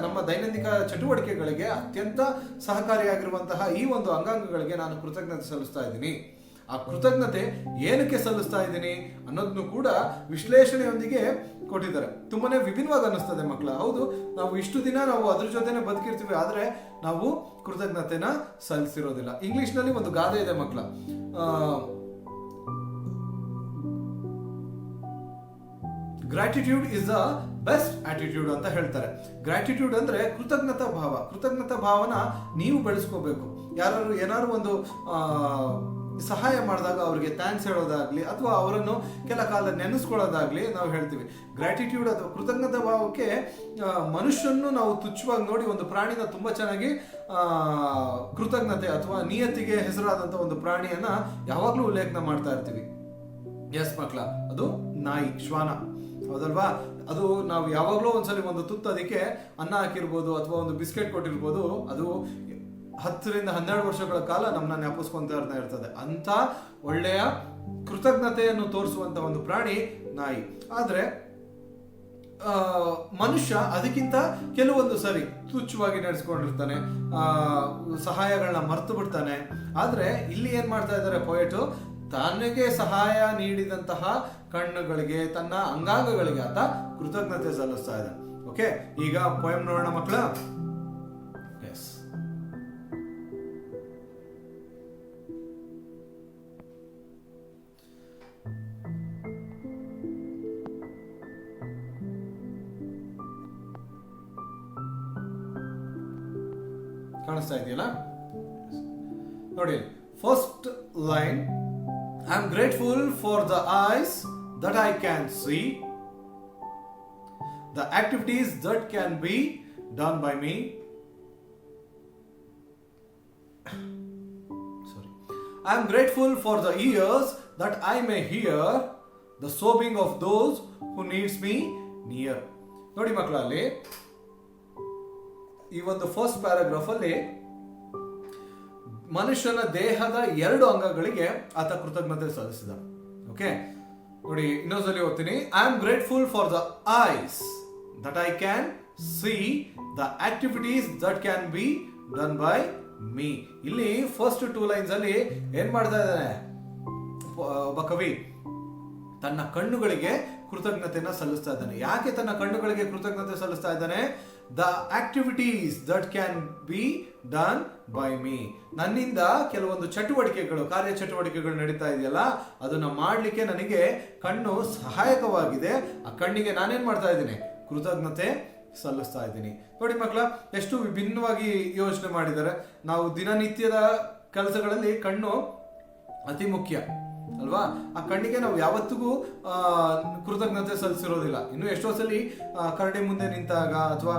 ನಮ್ಮ ದೈನಂದಿನ ಚಟುವಟಿಕೆಗಳಿಗೆ ಅತ್ಯಂತ ಸಹಕಾರಿಯಾಗಿರುವಂತಹ ಈ ಒಂದು ಅಂಗಾಂಗಗಳಿಗೆ ನಾನು ಕೃತಜ್ಞತೆ ಸಲ್ಲಿಸ್ತಾ ಇದ್ದೀನಿ. ಆ ಕೃತಜ್ಞತೆ ಏನಕ್ಕೆ ಸಲ್ಲಿಸ್ತಾ ಇದ್ದೀನಿ ಅನ್ನೋದನ್ನು ಕೂಡ ವಿಶ್ಲೇಷಣೆಯೊಂದಿಗೆ ಕೊಟ್ಟಿದ್ದಾರೆ. ತುಂಬಾನೇ ವಿಭಿನ್ನವಾಗಿ ಅನ್ನಿಸ್ತದೆ ಮಕ್ಕಳ. ಹೌದು, ನಾವು ಇಷ್ಟು ದಿನ ನಾವು ಅದ್ರ ಜೊತೆನೆ ಬದುಕಿರ್ತೀವಿ, ಆದ್ರೆ ನಾವು ಕೃತಜ್ಞತೆನ ಸಲ್ಲಿಸಿರೋದಿಲ್ಲ. ಇಂಗ್ಲಿಷ್ ನಲ್ಲಿ ಒಂದು ಗಾದೆ ಇದೆ ಮಕ್ಕಳ, gratitude is the best attitude ಅಂತ ಹೇಳ್ತಾರೆ. ಗ್ರಾಟಿಟ್ಯೂಡ್ ಅಂದ್ರೆ ಕೃತಜ್ಞತಾ ಭಾವ. ಕೃತಜ್ಞತಾ ಭಾವನ ನೀವು ಬೆಳೆಸ್ಕೋಬೇಕು. ಏನಾದ್ರು ಒಂದು ಸಹಾಯ ಮಾಡಿದಾಗ ಅವ್ರಿಗೆ ಥ್ಯಾಂಕ್ಸ್ ಹೇಳೋದಾಗ್ಲಿ ಅಥವಾ ಅವರನ್ನು ಕೆಲ ಕಾಲ ನೆನೆಸ್ಕೊಳ್ಳೋದಾಗ್ಲಿ ನಾವು ಹೇಳ್ತೀವಿ. ಗ್ರಾಟಿಟ್ಯೂಡ್ ಅಥವಾ ಕೃತಜ್ಞತಾ ಭಾವಕ್ಕೆ ಮನುಷ್ಯನ್ನು ನಾವು ತುಚ್ಛವಾಗಿ ನೋಡಿ ಒಂದು ಪ್ರಾಣಿನ ತುಂಬಾ ಚೆನ್ನಾಗಿ ಕೃತಜ್ಞತೆ ಅಥವಾ ನಿಯತ್ತಿಗೆ ಹೆಸರಾದಂತ ಒಂದು ಪ್ರಾಣಿಯನ್ನ ಯಾವಾಗ್ಲೂ ಉಲ್ಲೇಖನ ಮಾಡ್ತಾ ಇರ್ತೀವಿ. ಎಸ್ ಮಕ್ಳ, ಅದು ನಾಯಿ, ಶ್ವಾನ, ಹೌದಲ್ವಾ? ಅದು ನಾವು ಯಾವಾಗ್ಲೂ ಒಂದ್ಸಲಿ ಒಂದು ತುತ್ತು ಅದಕ್ಕೆ ಅನ್ನ ಹಾಕಿರ್ಬೋದು ಅಥವಾ ಒಂದು ಬಿಸ್ಕೆಟ್ ಕೊಟ್ಟಿರ್ಬೋದು, ಅದು 10ರಿಂದ 12 ವರ್ಷಗಳ ಕಾಲ ನಮ್ಮನ್ನ ಜ್ಞಾಪಿಸ್ಕೊಂತ ಇರ್ತದೆ. ಅಂತ ಒಳ್ಳೆಯ ಕೃತಜ್ಞತೆಯನ್ನು ತೋರಿಸುವಂತ ಒಂದು ಪ್ರಾಣಿ ನಾಯಿ. ಆದ್ರೆ ಮನುಷ್ಯ ಅದಕ್ಕಿಂತ ಕೆಲವೊಂದು ಸರಿ ತುಚ್ಛವಾಗಿ ನಡೆಸ್ಕೊಂಡಿರ್ತಾನೆ, ಸಹಾಯಗಳನ್ನ ಮರ್ತು ಬಿಡ್ತಾನೆ. ಆದ್ರೆ ಇಲ್ಲಿ ಏನ್ ಮಾಡ್ತಾ ಇದ್ದಾರೆ ಪೊಯೆಟು, ತನಗೆ ಸಹಾಯ ನೀಡಿದಂತಹ ಕಣ್ಣುಗಳಿಗೆ, ತನ್ನ ಅಂಗಾಂಗಗಳಿಗೆ ಆತ ಕೃತಜ್ಞತೆ ಸಲ್ಲಿಸ್ತಾ ಇದ್ದಾನೆ. ಓಕೆ, ಈಗ ಪೊಯಮ್ ನೋಡೋಣ ಮಕ್ಕಳ. ಎಸ್, ಕಾಣಿಸ್ತಾ ಇದೆಯಲ್ಲ ನೋಡಿ. First line, I am grateful for the eyes that I can see, the activities that can be done by me. Sorry. I am grateful for the ears that I may hear the sobbing of those who needs me near. ನೋಡಿ ಮಕ್ಕಳಲ್ಲಿ ಈ ಒಂದು first paragraph ಅಲ್ಲಿ ಮನುಷ್ಯನ ದೇಹದ 2 ಅಂಗಗಳಿಗೆ ಆತ ಕೃತಜ್ಞತೆ ಸಲ್ಲಿಸಿದ. ಓಕೆ ನೋಡಿ, ಇನ್ನೊಂದ್ಸಲಿ ಓದ್ತೀನಿ. I am grateful for the ice that I can see, the activities that can be done by me. ಇಲ್ಲಿ ಫಸ್ಟ್ 2 ಲೈನ್ಸ್ ಅಲ್ಲಿ ಏನ್ ಮಾಡ್ತಾ ಇದ್ದಾನೆ ಒಬ್ಬ ಕವಿ, ತನ್ನ ಕಣ್ಣುಗಳಿಗೆ ಕೃತಜ್ಞತೆಯನ್ನ ಸಲ್ಲಿಸ್ತಾ ಇದ್ದಾನೆ. ಯಾಕೆ ತನ್ನ ಕಣ್ಣುಗಳಿಗೆ ಕೃತಜ್ಞತೆ ಸಲ್ಲಿಸ್ತಾ ಇದ್ದಾನೆ? The activities that can be done by me. ನನ್ನಿಂದ ಕೆಲವೊಂದು ಚಟುವಟಿಕೆಗಳು, ಕಾರ್ಯ ಚಟುವಟಿಕೆಗಳು ನಡೀತಾ ಇದೆಯಲ್ಲ, ಅದನ್ನ ಮಾಡ್ಲಿಕ್ಕೆ ನನಗೆ ಕಣ್ಣು ಸಹಾಯಕವಾಗಿದೆ. ಆ ಕಣ್ಣಿಗೆ ನಾನೇನ್ ಮಾಡ್ತಾ ಇದ್ದೀನಿ? ಕೃತಜ್ಞತೆ ಸಲ್ಲಿಸ್ತಾ ಇದ್ದೀನಿ. ನೋಡಿ ಮಕ್ಕಳ, ಎಷ್ಟು ವಿಭಿನ್ನವಾಗಿ ಯೋಚನೆ ಮಾಡಿದ್ದಾರೆ. ನಾವು ದಿನನಿತ್ಯದ ಕೆಲಸಗಳಲ್ಲಿ ಕಣ್ಣು ಅತಿ ಮುಖ್ಯ ಅಲ್ವಾ? ಆ ಕಣ್ಣಿಗೆ ನಾವು ಯಾವತ್ತಿಗೂ ಕೃತಜ್ಞತೆ ಸಲ್ಲಿಸಿರೋದಿಲ್ಲ. ಇನ್ನು ಎಷ್ಟೋ ಸಲಿ ಕರಡಿ ಮುಂದೆ ನಿಂತಾಗ ಅಥವಾ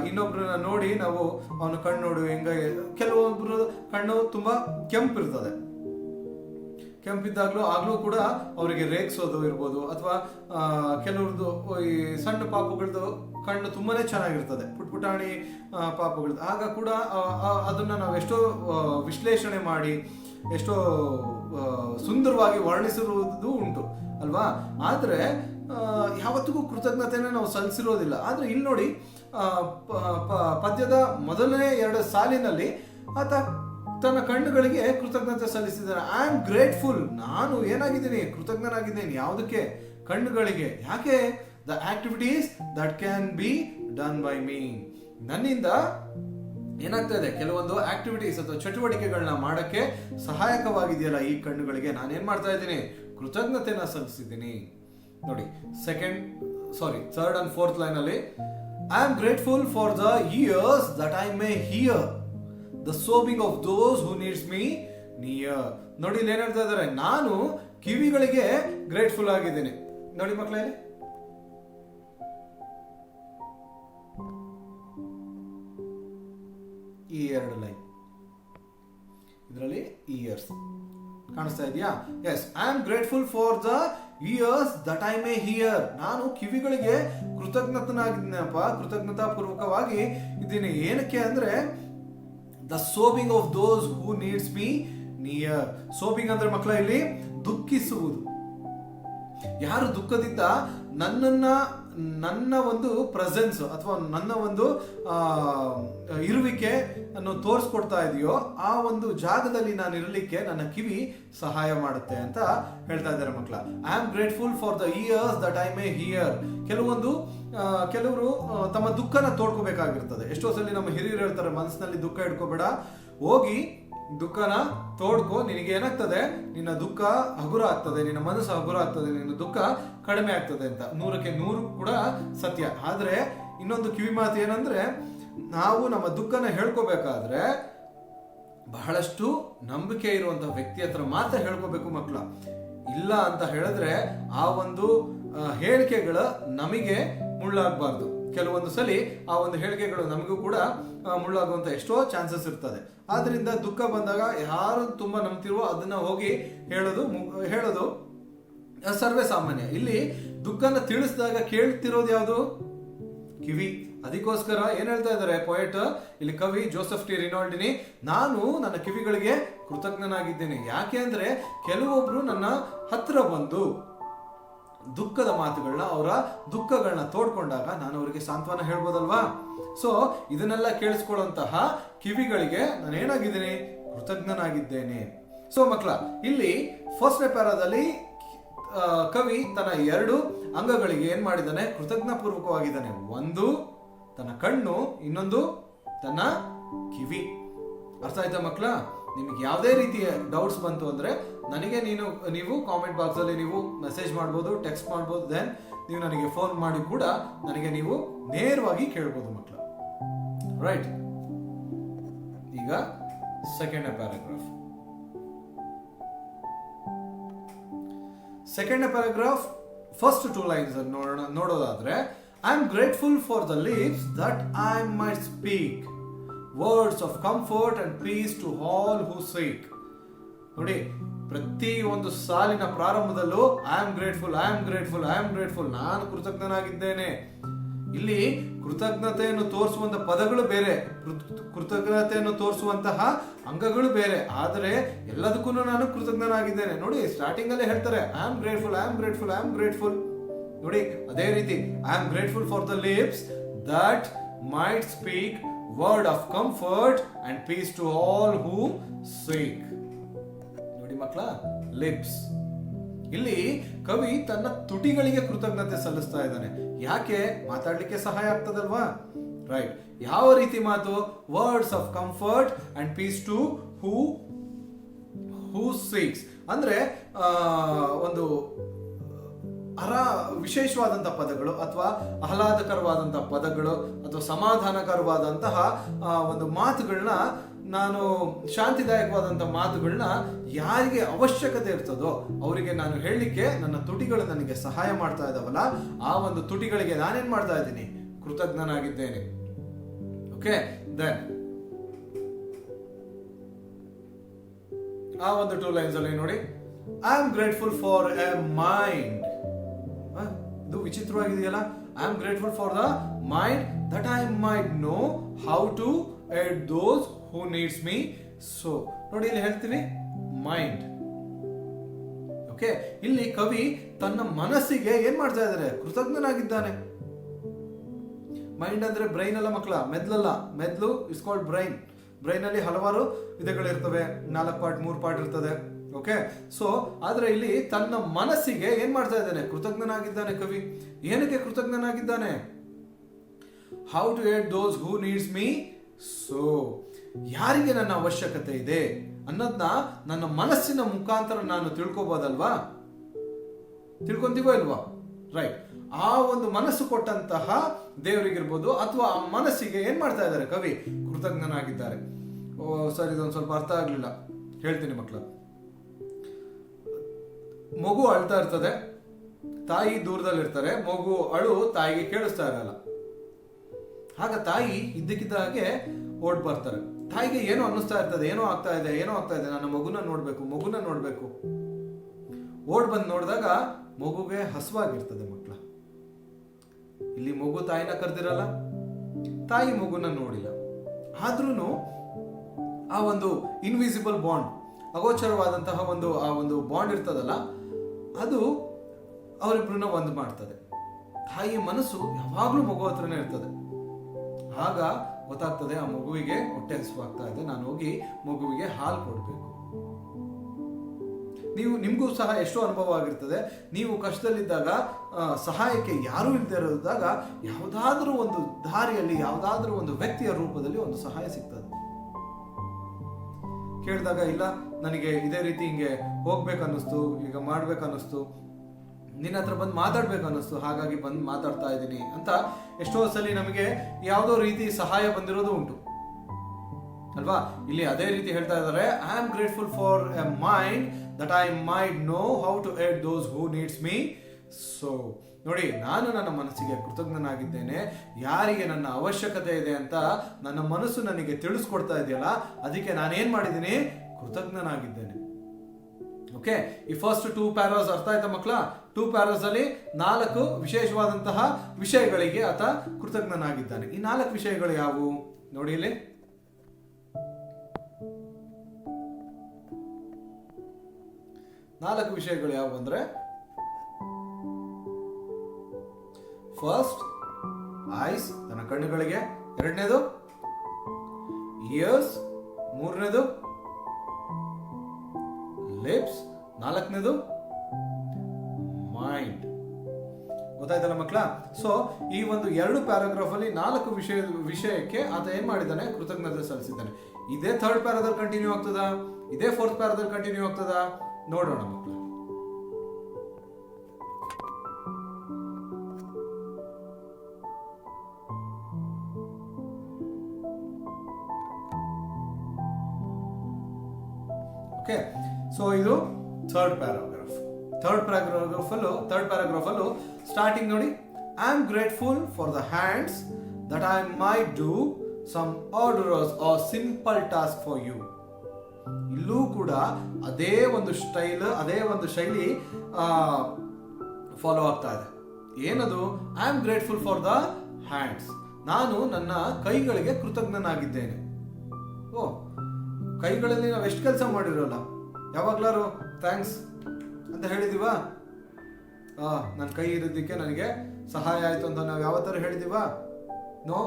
ಇನ್ನೊಬ್ರನ್ನ ನೋಡಿ ನಾವು ಅವನು ಕಣ್ಣು ನೋಡು ಹೆಂಗ, ಕೆಲವೊಬ್ರು ಕಣ್ಣು ತುಂಬಾ ಕೆಂಪಿರ್ತದೆ, ಕೆಂಪಿದ್ದಾಗ್ಲೂ ಕೂಡ ಅವರಿಗೆ ರೇಗಿಸೋದು ಇರ್ಬೋದು, ಅಥವಾ ಕೆಲವ್ರದ್ದು ಈ ಸಣ್ಣ ಪಾಪುಗಳದ್ದು ಕಣ್ಣು ತುಂಬಾನೇ ಚೆನ್ನಾಗಿರ್ತದೆ, ಪುಟಾಣಿ ಪಾಪಗಳದ್ದು. ಆಗ ಕೂಡ ಅದನ್ನ ನಾವು ಎಷ್ಟೋ ವಿಶ್ಲೇಷಣೆ ಮಾಡಿ ಎಷ್ಟೋ ಸುಂದರವಾಗಿ ವರ್ಣಿಸಿರುವುದು ಉಂಟು ಅಲ್ವಾ? ಆದ್ರೆ ಯಾವತ್ತಿಗೂ ಕೃತಜ್ಞತೆನ ನಾವು ಸಲ್ಲಿಸಿರೋದಿಲ್ಲ. ಆದ್ರೆ ಇಲ್ಲಿ ನೋಡಿ, ಪದ್ಯದ ಮೊದಲನೇ 2 ಸಾಲಿನಲ್ಲಿ ಆತ ತನ್ನ ಕಣ್ಣುಗಳಿಗೆ ಕೃತಜ್ಞತೆ ಸಲ್ಲಿಸಿದ್ದಾನೆ. ಐ ಆಮ್ ಗ್ರೇಟ್ಫುಲ್, ನಾನು ಏನಾಗಿದ್ದೀನಿ? ಕೃತಜ್ಞನಾಗಿದ್ದೇನೆ. ಯಾವುದಕ್ಕೆ? ಕಣ್ಣುಗಳಿಗೆ. ಯಾಕೆ? The activities that can be done by me. ನನ್ನಿಂದ ಏನಾಗ್ತಾ ಇದೆ? ಕೆಲವೊಂದು ಆಕ್ಟಿವಿಟೀಸ್ ಅಥವಾ ಚಟುವಟಿಕೆಗಳನ್ನ ಮಾಡಕ್ಕೆ ಸಹಾಯಕವಾಗಿದೆಯಲ್ಲ ಈ ಕಣ್ಣುಗಳಿಗೆ, ನಾನೇನ್ ಮಾಡ್ತಾ ಇದ್ದೀನಿ? ಕೃತಜ್ಞತೆನ ಸಲ್ಲಿಸಿದ್ದೀನಿ. ನೋಡಿ, ಥರ್ಡ್ ಅಂಡ್ ಫೋರ್ತ್ ಲೈನ್ ಅಲ್ಲಿ, I am grateful for the ears that I may hear the sobbing of those who needs me near. ನೋಡಿ ಇಲ್ಲಿ ಏನ್ ಹೇಳ್ತಾ ಇದ್ದಾರೆ, ನಾನು ಕಿವಿಗಳಿಗೆ ಗ್ರೇಟ್ಫುಲ್ ಆಗಿದ್ದೇನೆ. ನೋಡಿ ಮಕ್ಕಳೇ, ಈ 2 ಲೈನ್ ಇದರಲ್ಲಿ ಇಯರ್ಸ್ ಕಾಣಿಸ್ತಾ ಇದೆಯಾ? Yes, I am grateful for the ears that I may hear. ನಾನು ಕಿವಿಗಳಿಗೆ ಕೃತಜ್ಞತಾಗಿದ್ದೀನಪ್ಪ, ಕೃತಜ್ಞತಾ ಪೂರ್ವಕವಾಗಿ ಇದ್ದೀನಿ. ಏನಕ್ಕೆ ಅಂದ್ರೆ the sobbing of those who needs me near. Sobbing ಅಂದ್ರೆ ಮಕ್ಕಳ ಇಲ್ಲಿ ದುಃಖಿಸುವುದು. ಯಾರು ದುಃಖದಿಂದ ನನ್ನ ಒಂದು ಪ್ರೆಸೆನ್ಸ್ ಅಥವಾ ನನ್ನ ಒಂದು ಇರುವಿಕೆ ಅನ್ನು ತೋರಿಸ್ಕೊಡ್ತಾ ಇದೆಯೋ ಆ ಒಂದು ಜಾಗದಲ್ಲಿ ನಾನು ಇರಲಿಕ್ಕೆ ನನ್ನ ಕಿವಿ ಸಹಾಯ ಮಾಡುತ್ತೆ ಅಂತ ಹೇಳ್ತಾ ಇದ್ದಾರೆ ಮಕ್ಕಳ. I am grateful for the ears that I may here. ಕೆಲವರು ತಮ್ಮ ದುಃಖನ ತೋಡ್ಕೋಬೇಕಾಗಿರ್ತದೆ. ಎಷ್ಟೋ ಸಲ ನಮ್ಮ ಹಿರಿಯರು ಹೇಳ್ತಾರೆ, ಮನಸ್ಸಿನಲ್ಲಿ ದುಃಖ ಇಟ್ಕೋಬೇಡ, ಹೋಗಿ ದುಃಖನ ತೋಡ್ಕೋ, ನಿನಗೆ ಏನಾಗ್ತದೆ, ನಿನ್ನ ದುಃಖ ಹಗುರ ಆಗ್ತದೆ, ನಿನ್ನ ಮನಸ್ಸು ಹಗುರ ಆಗ್ತದೆ, ನಿನ್ನ ದುಃಖ ಕಡಿಮೆ ಆಗ್ತದೆ ಅಂತ. 100ಕ್ಕೆ 100 ಕೂಡ ಸತ್ಯ. ಆದ್ರೆ ಇನ್ನೊಂದು ಕಿವಿ ಮಾತು ಏನಂದ್ರೆ, ನಾವು ನಮ್ಮ ದುಃಖನ ಹೇಳ್ಕೋಬೇಕಾದ್ರೆ ಬಹಳಷ್ಟು ನಂಬಿಕೆ ಇರುವಂತಹ ವ್ಯಕ್ತಿ ಹತ್ರ ಮಾತ್ರ ಹೇಳ್ಕೋಬೇಕು ಮಕ್ಕಳ. ಇಲ್ಲ ಅಂತ ಹೇಳಿದ್ರೆ ಆ ಒಂದು ಹೇಳಿಕೆಗಳು ನಮಗೆ ಮುಳ್ಳಾಗಬಾರ್ದು. ಕೆಲವೊಂದು ಸಲಿ ಆ ಒಂದು ಹೇಳಿಕೆಗಳು ನಮಗೂ ಕೂಡ ಮುಳ್ಳಾಗುವಂತ ಎಷ್ಟೋ ಚಾನ್ಸಸ್ ಇರ್ತದೆ. ಆದ್ರಿಂದ ದುಃಖ ಬಂದಾಗ ಯಾರು ತುಂಬಾ ನಂಬ್ತಿರೋ ಅದನ್ನ ಹೋಗಿ ಹೇಳೋದು ಸರ್ವೇ ಸಾಮಾನ್ಯ. ಇಲ್ಲಿ ದುಃಖನ ತಿಳಿಸಿದಾಗ ಕೇಳ್ತಿರೋದು ಯಾವುದು? ಕಿವಿ. ಅದಕ್ಕೋಸ್ಕರ ಏನ್ ಹೇಳ್ತಾ ಇದ್ದಾರೆ ಪೊಯೆಟ್ ಇಲ್ಲಿ, ಕವಿ ಜೋಸೆಫ್ ಟಿ ರಿನಾಲ್ಡಿನಿ, ನಾನು ನನ್ನ ಕಿವಿಗಳಿಗೆ ಕೃತಜ್ಞನಾಗಿದ್ದೇನೆ. ಯಾಕೆ ಅಂದ್ರೆ ಕೆಲವೊಬ್ರು ನನ್ನ ಹತ್ರ ಬಂದು ದುಃಖದ ಮಾತುಗಳನ್ನ, ಅವರ ದುಃಖಗಳನ್ನ ತೋಡ್ಕೊಂಡಾಗ ನಾನು ಅವರಿಗೆ ಸಾಂತ್ವನ ಹೇಳ್ಬೋದಲ್ವಾ? ಸೊ ಇದನ್ನೆಲ್ಲ ಕೇಳಿಸ್ಕೊಳ್ಳುವಂತಹ ಕಿವಿಗಳಿಗೆ ನಾನು ಏನಾಗಿದ್ದೀನಿ? ಕೃತಜ್ಞನಾಗಿದ್ದೇನೆ. ಸೊ ಮಕ್ಕಳ, ಇಲ್ಲಿ ಫಸ್ಟ್ ಪ್ಯಾರಾದಲ್ಲಿ ಕವಿ ತನ್ನ 2 ಅಂಗಗಳಿಗೆ ಏನ್ ಮಾಡಿದ್ದಾನೆ? ಕೃತಜ್ಞ ಪೂರ್ವಕವಾಗಿದ್ದಾನೆ. ಒಂದು ತನ್ನ ಕಣ್ಣು, ಇನ್ನೊಂದು ತನ್ನ ಕಿವಿ. ಅರ್ಥ ಆಯ್ತಾ ಮಕ್ಕಳ? ನಿಮಗೆ ಯಾವುದೇ ರೀತಿಯ ಡೌಟ್ಸ್ ಬಂತು ಅಂದ್ರೆ ನನಗೆ ನೀವು ಕಾಮೆಂಟ್ ಬಾಕ್ಸ್ ಅಲ್ಲಿ ನೀವು ಮೆಸೇಜ್ ಮಾಡ್ಬೋದು, ಟೆಕ್ಸ್ಟ್ ಮಾಡ್ಬೋದು, ದೆನ್ ನೀವು ನನಗೆ ಫೋನ್ ಮಾಡಿ ಕೂಡ ನನಗೆ ನೀವು ನೇರವಾಗಿ ಕೇಳ್ಬೋದು ಮಕ್ಕಳ. ರೈಟ್, ಈಗ second paragraph. Second paragraph first 2 lines ನೋಡೋದಾದ್ರೆ, I am grateful for the lips that I might speak words of comfort and peace to all who seek. ನೋಡಿ, ಪ್ರತಿ ಒಂದು ಸಾಲಿನ ಪ್ರಾರಂಭದಲ್ಲೂ I am grateful, I am grateful, I am grateful, ನಾನು ಕೃತಜ್ಞನಾಗಿದ್ದೇನೆ. ಇಲ್ಲಿ ಕೃತಜ್ಞತೆಯನ್ನು ತೋರಿಸುವಂತ ಪದಗಳು ಬೇರೆ, ಕೃತಜ್ಞತೆಯನ್ನು ತೋರಿಸುವಂತಹ ಅಂಗಗಳು ಬೇರೆ, ಆದರೆ ಎಲ್ಲದಕ್ಕೂ ನಾನು ಕೃತಜ್ಞನಾಗಿದ್ದೇನೆ. ನೋಡಿ, ಸ್ಟಾರ್ಟಿಂಗ್ ಅಲ್ಲೇ ಹೇಳ್ತಾರೆ I am grateful, I am grateful, I am grateful. ನೋಡಿ, ಅದೇ ರೀತಿ I am grateful for the lips that might speak word of comfort and peace to all who seek. ನೋಡಿ ಮಕ್ಕಳ, ಲಿಪ್ಸ್. ಇಲ್ಲಿ ಕವಿ ತನ್ನ ತುಟಿಗಳಿಗೆ ಕೃತಜ್ಞತೆ ಸಲ್ಲಿಸ್ತಾ ಇದ್ದಾನೆ. ಯಾಕೆ? ಮಾತಾಡ್ಲಿಕ್ಕೆ ಸಹಾಯ ಆಗ್ತದಲ್ವಾ? ರೈಟ್. ಯಾವ ರೀತಿ ಮಾತು? Words of comfort and peace to who seeks. ಅಂದ್ರೆ ಒಂದು ವಿಶೇಷವಾದಂಥ ಪದಗಳು ಅಥವಾ ಆಹ್ಲಾದಕರವಾದಂತಹ ಪದಗಳು ಅಥವಾ ಸಮಾಧಾನಕರವಾದಂತಹ ಒಂದು ಮಾತುಗಳನ್ನ, ನಾನು ಶಾಂತಿದಾಯಕವಾದಂತಹ ಮಾತುಗಳನ್ನ ಯಾರಿಗೆ ಅವಶ್ಯಕತೆ ಇರ್ತದೋ ಅವರಿಗೆ ನಾನು ಹೇಳಲಿಕ್ಕೆ ನನ್ನ ತುಟಿಗಳು ನನಗೆ ಸಹಾಯ ಮಾಡ್ತಾ ಇದ್ದಾವಲ್ಲ, ಆ ಒಂದು ತುಟಿಗಳಿಗೆ ನಾನೇನ್ ಮಾಡ್ತಾ ಇದ್ದೀನಿ? ಕೃತಜ್ಞನಾಗಿದ್ದೇನೆ. ಓಕೆ, ದೆನ್ ಆ ಒಂದು 2 ಲೈನ್ಸ್ ಅಲ್ಲಿ ನೋಡಿ, I am grateful for a mind. ಇದು ವಿಚಿತ್ರವಾಗಿದೆಯಲ್ಲ. I am grateful for the mind that I might know how to aid those who needs me. So ನೋಡಿ, ಇಲ್ಲಿ ಹೇಳ್ತೀವಿ ಮೈಂಡ್. ಓಕೆ, ಇಲ್ಲಿ ಕವಿ ತನ್ನ ಮನಸ್ಸಿಗೆ ಏನ್ ಮಾಡ್ತಾ ಇದ್ದಾರೆ? ಕೃತಜ್ಞನಾಗಿದ್ದಾನೆ. ಮೈಂಡ್ ಅಂದ್ರೆ ಬ್ರೈನ್ ಅಲ್ಲ ಮಕ್ಕಳ, ಮೆದ್ಲಲ್ಲ. ಮೆದ್ಲು ಇಸ್ ಕಾಲ್ಡ್ ಬ್ರೈನ್. ಬ್ರೈನ್ ಅಲ್ಲಿ ಹಲವಾರು ವಿಧಗಳಿರ್ತವೆ, 4 ಪಾರ್ಟ್ 3 ಪಾರ್ಟ್ ಇರ್ತದೆ. ಓಕೆ, ಸೊ ಆದ್ರೆ ಇಲ್ಲಿ ತನ್ನ ಮನಸ್ಸಿಗೆ ಏನ್ ಮಾಡ್ತಾ ಇದ್ದಾನೆ? ಕೃತಜ್ಞನಾಗಿದ್ದಾನೆ ಕವಿ. ಏನಕ್ಕೆ ಕೃತಜ್ಞನಾಗಿದ್ದಾನೆ? How to aid those who needs me. So ಯಾರಿಗೆ ನನ್ನ ಅವಶ್ಯಕತೆ ಇದೆ ಅನ್ನೋದನ್ನ ನನ್ನ ಮನಸ್ಸಿನ ಮುಖಾಂತರ ನಾನು ತಿಳ್ಕೊಬೋದಲ್ವಾ? ತಿಳ್ಕೊಂತೀವೋ ಇಲ್ವಾ? ರೈಟ್. ಆ ಒಂದು ಮನಸ್ಸು ಕೊಟ್ಟಂತಹ ದೇವರಿಗಿರ್ಬೋದು ಅಥವಾ ಆ ಮನಸ್ಸಿಗೆ ಏನ್ ಮಾಡ್ತಾ ಇದ್ದಾರೆ ಕವಿ? ಕೃತಜ್ಞನಾಗಿದ್ದಾರೆ. ಓ ಸರ್, ಇದೊಂದು ಸ್ವಲ್ಪ ಅರ್ಥ ಆಗ್ಲಿಲ್ಲ. ಹೇಳ್ತೀನಿ ಮಕ್ಕಳು. ಮಗು ಅಳ್ತಾ ಇರ್ತದೆ, ತಾಯಿ ದೂರದಲ್ಲಿರ್ತಾರೆ, ಮಗು ಅಳು ತಾಯಿಗೆ ಕೇಳಿಸ್ತಾ ಇರಲ್ಲ. ಆಗ ತಾಯಿ ಇದ್ದಕ್ಕಿದ್ದ ಹಾಗೆ ಓಡ್ ಬರ್ತಾರೆ. ತಾಯಿಗೆ ಏನೋ ಅನ್ನಿಸ್ತಾ ಇರ್ತದೆ, ಏನೋ ಆಗ್ತಾ ಇದೆ, ನನ್ನ ಮಗುನ ನೋಡ್ಬೇಕು. ಓಡ್ ಬಂದು ನೋಡಿದಾಗ ಮಗುಗೆ ಹಸುವಾಗಿರ್ತದೆ ಮಕ್ಕಳ. ಇಲ್ಲಿ ಮಗು ತಾಯಿನ ಕರೆದಿರಲ್ಲ, ತಾಯಿ ಮಗುನ ನೋಡಿಲ್ಲ. ಆದ್ರೂ ಆ ಒಂದು ಇನ್ವಿಸಿಬಲ್ ಬಾಂಡ್, ಅಗೋಚರವಾದಂತಹ ಒಂದು ಬಾಂಡ್ ಇರ್ತದಲ್ಲ, ಅದು ಅವರಿಬ್ರನ್ನ ಒಂದು ಮಾಡ್ತದೆ. ತಾಯಿ ಮನಸ್ಸು ಯಾವಾಗ್ಲೂ ಮಗು ಹತ್ರನೇ ಇರ್ತದೆ. ಆಗ ಗೊತ್ತಾಗ್ತದೆ ಆ ಮಗುವಿಗೆ ಹೊಟ್ಟೆ ಹಸಿವಾಗ್ತಾ ಇದೆ, ನಾನು ಹೋಗಿ ಮಗುವಿಗೆ ಹಾಲು ಕೊಡಬೇಕು. ನಿಮಗೂ ಸಹ ಎಷ್ಟೋ ಅನುಭವ ಆಗಿರ್ತದೆ. ನೀವು ಕಷ್ಟದಲ್ಲಿದ್ದಾಗ, ಸಹಾಯಕ್ಕೆ ಯಾರೂ ಇಲ್ಲದೆ ಇರೋದಾಗ, ಯಾವುದಾದ್ರೂ ಒಂದು ದಾರಿಯಲ್ಲಿ, ಯಾವುದಾದ್ರೂ ಒಂದು ವ್ಯಕ್ತಿಯ ರೂಪದಲ್ಲಿ ಒಂದು ಸಹಾಯ ಸಿಗ್ತದೆ. ಕೇಳಿದಾಗ, ಇಲ್ಲ ನನಗೆ ಇದೇ ರೀತಿ ಹಿಂಗೆ ಹೋಗ್ಬೇಕನ್ನಿಸ್ತು, ಈಗ ಮಾಡ್ಬೇಕನ್ನಿಸ್ತು, ನಿನ್ನ ಹತ್ರ ಬಂದು ಮಾತಾಡ್ಬೇಕನ್ನಿಸ್ತು, ಹಾಗಾಗಿ ಬಂದು ಮಾತಾಡ್ತಾ ಇದ್ದೀನಿ ಅಂತ ಎಷ್ಟೋ ಸಲ ನಮಗೆ ಯಾವುದೋ ರೀತಿ ಸಹಾಯ ಬಂದಿರೋದು ಉಂಟು ಅಲ್ವಾ. ಇಲ್ಲಿ ಅದೇ ರೀತಿ ಹೇಳ್ತಾ ಇದ್ದಾರೆ, I am grateful for a mind that I might know how to aid those who needs me. So ನೋಡಿ, ನಾನು ನನ್ನ ಮನಸ್ಸಿಗೆ ಕೃತಜ್ಞನಾಗಿದ್ದೇನೆ. ಯಾರಿಗೆ ನನ್ನ ಅವಶ್ಯಕತೆ ಇದೆ ಅಂತ ನನ್ನ ಮನಸ್ಸು ನನಗೆ ತಿಳಿಸ್ಕೊಡ್ತಾ ಇದೆಯಲ್ಲ, ಅದಕ್ಕೆ ನಾನೇನ್ ಮಾಡಿದ್ದೀನಿ, ಕೃತಜ್ಞನಾಗಿದ್ದೇನೆ. ಓಕೆ, ಈ ಫಸ್ಟ್ 2 ಪ್ಯಾರಾಸ್ ಅರ್ಥ ಆಯ್ತಾ ಮಕ್ಕಳ? 2 ಪ್ಯಾರಾಸ್ ಅಲ್ಲಿ 4 ವಿಶೇಷವಾದಂತಹ ವಿಷಯಗಳಿಗೆ ಆತ ಕೃತಜ್ಞನಾಗಿದ್ದಾನೆ. ಈ 4 ವಿಷಯಗಳು ಯಾವುವು ನೋಡಿ ಇಲ್ಲಿ. ನಾಲ್ಕು ವಿಷಯಗಳು ಯಾವುವು ಅಂದ್ರೆ, ಫಸ್ಟ್ ಐಸ್, ತನ್ನ ಕಣ್ಣುಗಳಿಗೆ. ಎರಡನೇದು ಇಯರ್ಸ್. ಮೂರನೇದು ಲಿಪ್ಸ್. ನಾಲ್ಕನೇದು ಮೈಂಡ್. ಗೊತ್ತಾಯ್ತಲ್ಲ ಮಕ್ಕಳ? ಸೊ ಈ ಒಂದು 2 ಪ್ಯಾರಾಗ್ರಾಫ್ ಅಲ್ಲಿ 4 ವಿಷಯಕ್ಕೆ ಆತ ಏನ್ ಮಾಡಿದ್ದಾನೆ, ಕೃತಜ್ಞತೆ ಸಲ್ಲಿಸಿದ್ದಾನೆ. ಇದೇ 3rd ಪ್ಯಾರಾದಲ್ಲಿ ಕಂಟಿನ್ಯೂ ಆಗ್ತದ, ಇದೇ 4th ಪ್ಯಾರಾದಲ್ಲಿ ಕಂಟಿನ್ಯೂ ಆಗ್ತದ, ನೋಡೋಣ ಮಕ್ಕಳು. ಓಕೆ, ಸೊ ಇದು 3rd ಪ್ಯಾರಾಗ್ರಾಫ್. 3rd ಪ್ಯಾರಾಗ್ರಾಫ್ ಅಲ್ಲೂ ಸ್ಟಾರ್ಟಿಂಗ್ ನೋಡಿ, I am grateful for the hands that I might do some orders or simple task for you. ಇಲ್ಲೂ ಕೂಡ ಅದೇ ಒಂದು ಸ್ಟೈಲ್, ಅದೇ ಒಂದು ಶೈಲಿ ಫಾಲೋ ಆಗ್ತಾ ಇದೆ. ಏನದು? I am grateful for the hands. ನಾನು ನನ್ನ ಕೈಗಳಿಗೆ ಕೃತಜ್ಞನಾಗಿದ್ದೇನೆ. ಓ, ಕೈಗಳಲ್ಲಿ ನಾವು ಎಷ್ಟು ಕೆಲಸ ಮಾಡಿರೋಲ್ಲ, ಯಾವಾಗ್ಲಾರು ಥ್ಯಾಂಕ್ಸ್ ಅಂತ ಹೇಳಿದೀವಾ? ನನ್ನ ಕೈ ಇರೋದಕ್ಕೆ ನನಗೆ ಸಹಾಯ ಆಯ್ತು ಅಂತ ನಾವು ಯಾವತ್ತಾರು ಹೇಳಿದೀವಾ? ನೋ.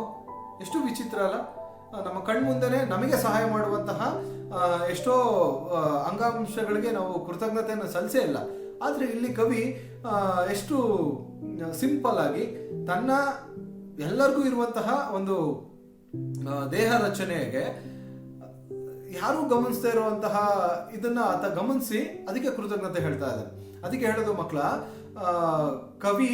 ಎಷ್ಟು ವಿಚಿತ್ರ ಅಲ್ಲ, ನಮ್ಮ ಕಣ್ಮುಂದೆನೆ ನಮಗೆ ಸಹಾಯ ಮಾಡುವಂತಹ ಎಷ್ಟೋ ಅಂಗಾಂಶಗಳಿಗೆ ನಾವು ಕೃತಜ್ಞತೆಯನ್ನು ಸಲ್ಲಿಸೇ ಇಲ್ಲ. ಆದರೆ ಇಲ್ಲಿ ಕವಿ ಎಷ್ಟು ಸಿಂಪಲ್ ಆಗಿ ತನ್ನ ಎಲ್ಲರಿಗೂ ಇರುವಂತಹ ಒಂದು ದೇಹ ರಚನೆಗೆ ಯಾರೂ ಗಮನಿಸದೇ ಇರುವಂತಹ ಇದನ್ನ ಆತ ಗಮನಿಸಿ ಅದಕ್ಕೆ ಕೃತಜ್ಞತೆ ಹೇಳ್ತಾ ಇದ್ದಾರೆ. ಅದಕ್ಕೆ ಹೇಳೋದು ಮಕ್ಕಳ, ಕವಿ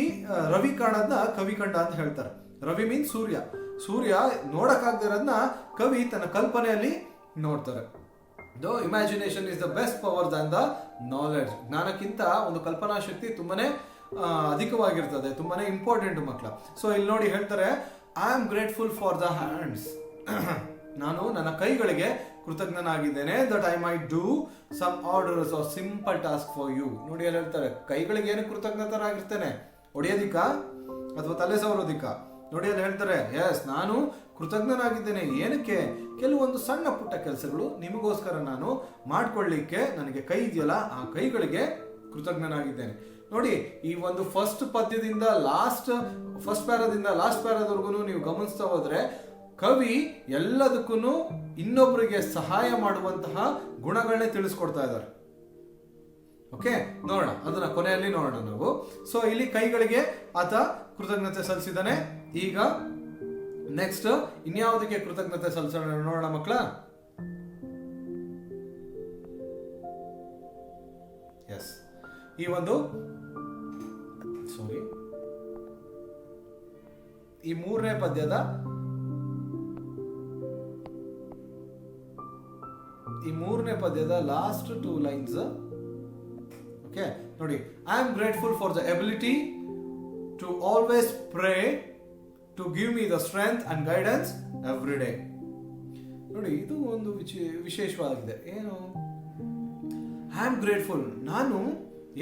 ರವಿ ಕಾಣದ್ನ ಕವಿ ಕಂಡ ಅಂತ ಹೇಳ್ತಾರೆ. ರವಿ ಮೀನ್ ಸೂರ್ಯ. ಸೂರ್ಯ ನೋಡಕ್ಕಾಗದಿರೋದನ್ನ ಕವಿ ತನ್ನ ಕಲ್ಪನೆಯಲ್ಲಿ ನೋಡ್ತಾರೆ. The imagination is the best power than the knowledge. ಜ್ಞಾನಕ್ಕಿಂತ ಒಂದು ಕಲ್ಪನಾ ಶಕ್ತಿ ತುಂಬಾನೇ ಅಧಿಕವಾಗಿರ್ತದೆ, ತುಂಬಾನೇ ಇಂಪಾರ್ಟೆಂಟ್ ಮಕ್ಕಳ. ಸೊ ಇಲ್ಲಿ ನೋಡಿ ಹೇಳ್ತಾರೆ, I am grateful for the hands. ನಾನು ನನ್ನ ಕೈಗಳಿಗೆ ಕೃತಜ್ಞನಾಗಿದ್ದೇನೆ. That I might do some orders or simple task for you. ನೋಡಿ ಅಲ್ಲಿ ಹೇಳ್ತಾರೆ, ಕೈಗಳಿಗೆ ಏನು ಕೃತಜ್ಞತರಾಗಿರ್ತೇನೆ? ಹೊಡೆಯೋದಿಕ್ಕ ಅಥವಾ ತಲೆ ಸವರೋದಿಕ್ಕ? ನೋಡಿ ಅಲ್ಲಿ ಹೇಳ್ತಾರೆ, ಎಸ್, ನಾನು ಕೃತಜ್ಞನಾಗಿದ್ದೇನೆ. ಏನಕ್ಕೆ? ಕೆಲವೊಂದು ಸಣ್ಣ ಪುಟ್ಟ ಕೆಲಸಗಳು ನಿಮಗೋಸ್ಕರ ನಾನು ಮಾಡ್ಕೊಳ್ಳಿಕ್ಕೆ ನನಗೆ ಕೈ ಇದೆಯಲ್ಲ, ಆ ಕೈಗಳಿಗೆ ಕೃತಜ್ಞನಾಗಿದ್ದೇನೆ. ನೋಡಿ, ಈ ಒಂದು ಫಸ್ಟ್ ಪ್ಯಾರಾದಿಂದ ಲಾಸ್ಟ್ ಪ್ಯಾರಾದವರೆಗೂ ನೀವು ಗಮನಿಸ್ತಾ ಹೋದ್ರೆ ಕವಿ ಎಲ್ಲದಕ್ಕೂ ಇನ್ನೊಬ್ಬರಿಗೆ ಸಹಾಯ ಮಾಡುವಂತಹ ಗುಣಗಳನ್ನೇ ತಿಳಿಸ್ಕೊಡ್ತಾ ಇದ್ದಾರೆ. ಓಕೆ, ನೋಡೋಣ, ಅದನ್ನ ಕೊನೆಯಲ್ಲಿ ನೋಡೋಣ ನಾವು. ಸೊ ಇಲ್ಲಿ ಕೈಗಳಿಗೆ ಆತ ಕೃತಜ್ಞತೆ ಸಲ್ಲಿಸಿದ್ದಾನೆ. ಈಗ ನೆಕ್ಸ್ಟ್ ಇನ್ಯಾವುದಕ್ಕೆ ಕೃತಜ್ಞತೆ ಸಲ್ಲಿಸೋಣ ನೋಡೋಣ ಮಕ್ಕಳ. ಎಸ್, ಈ 3ನೇ ಪದ್ಯದ ಈ ಮೂರನೇ ಪದ್ಯದ ಲಾಸ್ಟ್ 2 ಲೈನ್ಸ್. ಓಕೆ ನೋಡಿ, I am grateful for the ability to always pray to give me the strength and guidance every day. ನೋಡಿ, ಇದು ಒಂದು ವಿಶೇಷವಾಗಿದೆ. ಏನು? I am grateful. ನಾನು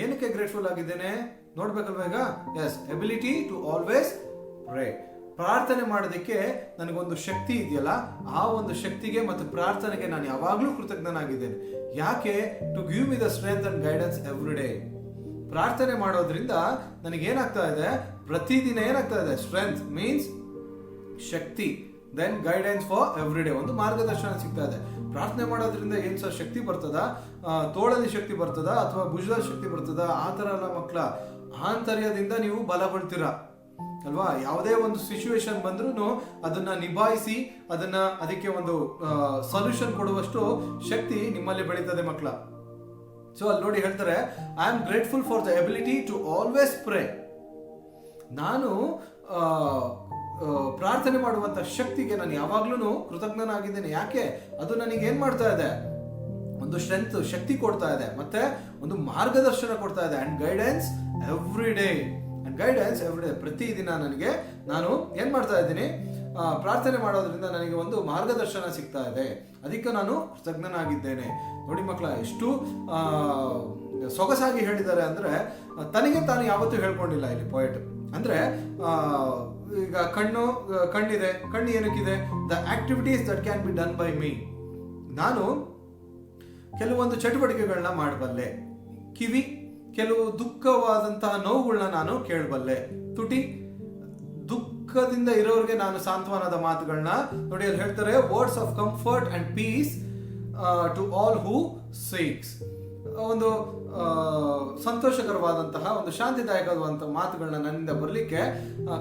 ಏನಕ್ಕೆ ಗ್ರೇಟ್ಫುಲ್ ಆಗಿದ್ದೇನೆ ನೋಡ್ಬೇಕಲ್ವ ಈಗ? Yes, ability to always pray. ಪ್ರಾರ್ಥನೆ ಮಾಡೋದಕ್ಕೆ ನನಗೊಂದು ಶಕ್ತಿ ಇದೆಯಲ್ಲ, ಆ ಒಂದು ಶಕ್ತಿಗೆ ಮತ್ತು ಪ್ರಾರ್ಥನೆಗೆ ನಾನು ಯಾವಾಗಲೂ ಕೃತಜ್ಞನಾಗಿದ್ದೇನೆ. ಯಾಕೆ? To give me the strength and guidance every day. ಪ್ರಾರ್ಥನೆ ಮಾಡೋದ್ರಿಂದ ನನಗೇನಾಗ್ತಾ ಇದೆ? ಪ್ರತಿದಿನ ಏನಾಗ್ತಾ ಇದೆ? ಸ್ಟ್ರೆಂತ್ ಮೀನ್ಸ್ ಶಕ್ತಿ, then guidance for every day, ಒಂದು ಮಾರ್ಗದರ್ಶನ ಸಿಗ್ತಾ ಇದೆ. ಪ್ರಾರ್ಥನೆ ಮಾಡೋದ್ರಿಂದ ಏನ್ ಸರ್ ಶಕ್ತಿ ಬರ್ತದ? ತೋಳಲ್ಲಿ ಶಕ್ತಿ ಬರ್ತದ ಅಥವಾ ಭುಜದಲ್ಲಿ ಶಕ್ತಿ ಬರ್ತದ? ಆ ತರ ಅಲ್ಲ ಮಕ್ಕಳ. ಆಂತರ್ಯದಿಂದ ನೀವು ಬಲಗೊಳ್ತೀರಾ ಅಲ್ವಾ? ಯಾವುದೇ ಒಂದು ಸಿಚುವೇಶನ್ ಬಂದ್ರೂ ಅದನ್ನ ನಿಭಾಯಿಸಿ ಅದಕ್ಕೆ ಒಂದು ಸೊಲ್ಯೂಷನ್ ಕೊಡುವಷ್ಟು ಶಕ್ತಿ ನಿಮ್ಮಲ್ಲಿ ಬೆಳೀತದೆ ಮಕ್ಕಳ. ಸೊ ಅಲ್ಲಿ ನೋಡಿ ಹೇಳ್ತಾರೆ, I am grateful for the ability to always pray. ನಾನು ಪ್ರಾರ್ಥನೆ ಮಾಡುವಂತ ಶಕ್ತಿಗೆ ನಾನು ಯಾವಾಗ್ಲೂ ಕೃತಜ್ಞನಾಗಿದ್ದೇನೆ. ಯಾಕೆ? ಅದು ನನಗೆ ಏನ್ ಮಾಡ್ತಾ ಇದೆ? ಒಂದು ಸ್ಟ್ರೆಂತ್, ಶಕ್ತಿ ಕೊಡ್ತಾ ಇದೆ, ಮತ್ತೆ ಒಂದು ಮಾರ್ಗದರ್ಶನ ಕೊಡ್ತಾ ಇದೆ. And guidance every day. And guidance every day, ಪ್ರತಿದಿನ ನಾನು ಏನ್ ಮಾಡ್ತಾ ಇದ್ದೀನಿ? ಪ್ರಾರ್ಥನೆ ಮಾಡೋದ್ರಿಂದ ನನಗೆ ಒಂದು ಮಾರ್ಗದರ್ಶನ ಸಿಗ್ತಾ ಇದೆ. ಅದಕ್ಕೆ ನಾನು ಕೃತಜ್ಞನಾಗಿದ್ದೇನೆ. ನೋಡಿ ಮಕ್ಕಳ, ಎಷ್ಟು ಸೊಗಸಾಗಿ ಹೇಳಿದ್ದಾರೆ ಅಂದ್ರೆ, ತನಗೆ ತಾನು ಯಾವತ್ತೂ ಹೇಳ್ಕೊಂಡಿಲ್ಲ ಇಲ್ಲಿ ಪೊಯೆಟ್. ಅಂದ್ರೆ ಈಗ ಕಣ್ಣಿದೆ, ಕಣ್ಣು ಏನಕ್ಕಿದೆ? The activities that can be done by me. ನಾನು ಕೆಲವೊಂದು ಚಟುವಟಿಕೆಗಳನ್ನ ಮಾಡಬಲ್ಲೆ. ಕಿವಿ, ಕೆಲವು ದುಃಖವಾದಂತಹ ನೋವುಗಳನ್ನ ನಾನು ಕೇಳಬಲ್ಲೆ. ತುಟಿ, ದುಃಖದಿಂದ ಇರೋರಿಗೆ ನಾನು ಸಾಂತ್ವನದ ಮಾತುಗಳನ್ನ ನೋಡಿ ಅಲ್ಲಿ ಹೇಳ್ತಾರೆ, words of comfort and peace to all who seeks. ಒಂದು ಸಂತೋಷಕರವಾದಂತಹ, ಒಂದು ಶಾಂತಿದಾಯಕವಾದಂತಹ ಮಾತುಗಳನ್ನ ನನ್ನಿಂದ ಬರಲಿಕ್ಕೆ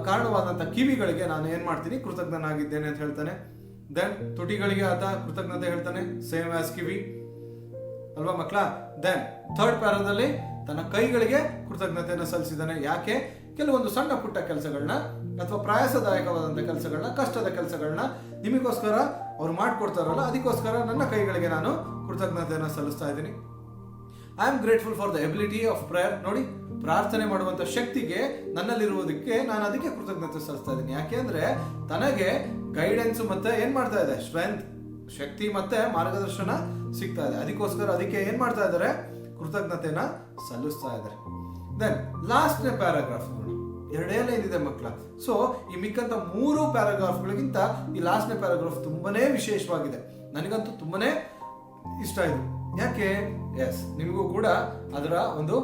ಕಾರಣವಾದಂತಹ ಕಿವಿಗಳಿಗೆ ನಾನು ಏನ್ ಮಾಡ್ತೀನಿ? ಕೃತಜ್ಞನಾಗಿದ್ದೇನೆ ಅಂತ ಹೇಳ್ತಾನೆ. ದೆನ್ ತುಟಿಗಳಿಗೆ ಆತ ಕೃತಜ್ಞತೆ ಹೇಳ್ತಾನೆ, ಸೇಮ್ ಆಸ್ ಕಿವಿ ಅಲ್ವಾ ಮಕ್ಕಳ? ದೆನ್ ಥರ್ಡ್ ಪ್ಯಾರಾದಲ್ಲಿ ತನ್ನ ಕೈಗಳಿಗೆ ಕೃತಜ್ಞತೆಯನ್ನು ಸಲ್ಲಿಸಿದ್ದಾನೆ. ಯಾಕೆ? ಕೆಲವೊಂದು ಸಣ್ಣ ಪುಟ್ಟ ಕೆಲಸಗಳನ್ನ ಅಥವಾ ಪ್ರಯಾಸದಾಯಕವಾದಂತಹ ಕೆಲಸಗಳನ್ನ, ಕಷ್ಟದ ಕೆಲಸಗಳನ್ನ ನಿಮಗೋಸ್ಕರ ಅವ್ರು ಮಾಡ್ಕೊಡ್ತಾರಲ್ಲ, ಅದಕ್ಕೋಸ್ಕರ ನನ್ನ ಕೈಗಳಿಗೆ ನಾನು ಕೃತಜ್ಞತೆಯನ್ನು ಸಲ್ಲಿಸ್ತಾ ಇದ್ದೀನಿ. I am grateful for the ability of prayer. ನೋಡಿ, ಪ್ರಾರ್ಥನೆ ಮಾಡುವಂತ ಶಕ್ತಿಗೆ ನನ್ನಲ್ಲಿರುವುದಕ್ಕೆ ನಾನು ಅದಕ್ಕೆ ಕೃತಜ್ಞತೆ ಸಲ್ಲಿಸ್ತಾ ಇದ್ದೀನಿ. ಯಾಕೆ ಅಂದ್ರೆ ತನಗೆ ಗೈಡೆನ್ಸ್ ಮತ್ತೆ ಏನ್ ಮಾಡ್ತಾ ಇದೆ? ಸ್ಟ್ರೆಂತ್, ಶಕ್ತಿ ಮತ್ತೆ ಮಾರ್ಗದರ್ಶನ ಸಿಗ್ತಾ ಇದೆ. ಅದಕ್ಕೆ ಏನ್ ಮಾಡ್ತಾ ಇದ್ದಾರೆ? ಕೃತಜ್ಞತೆನ ಸಲ್ಲಿಸ್ತಾ ಇದ್ದಾರೆ. ದೆನ್ ಲಾಸ್ಟ್ನೇ ಪ್ಯಾರಾಗ್ರಾಫ್ ನೋಡಿ, 2 ಲೈನ್ ಇದೆ ಮಕ್ಕಳ. ಸೊ ಈ ಮಿಕ್ಕಂತ 3 ಪ್ಯಾರಾಗ್ರಾಫ್ಗಳಿಗಿಂತ ಈ ಲಾಸ್ಟ್ನೇ ಪ್ಯಾರಾಗ್ರಾಫ್ ತುಂಬಾನೇ ವಿಶೇಷವಾಗಿದೆ. ನನಗಂತೂ ತುಂಬಾನೇ ಇಷ್ಟ ಇದು. ಯಾಕೆ? ಎಸ್, ನಿಮಗೂ ಕೂಡ ಅದರ ಒಂದು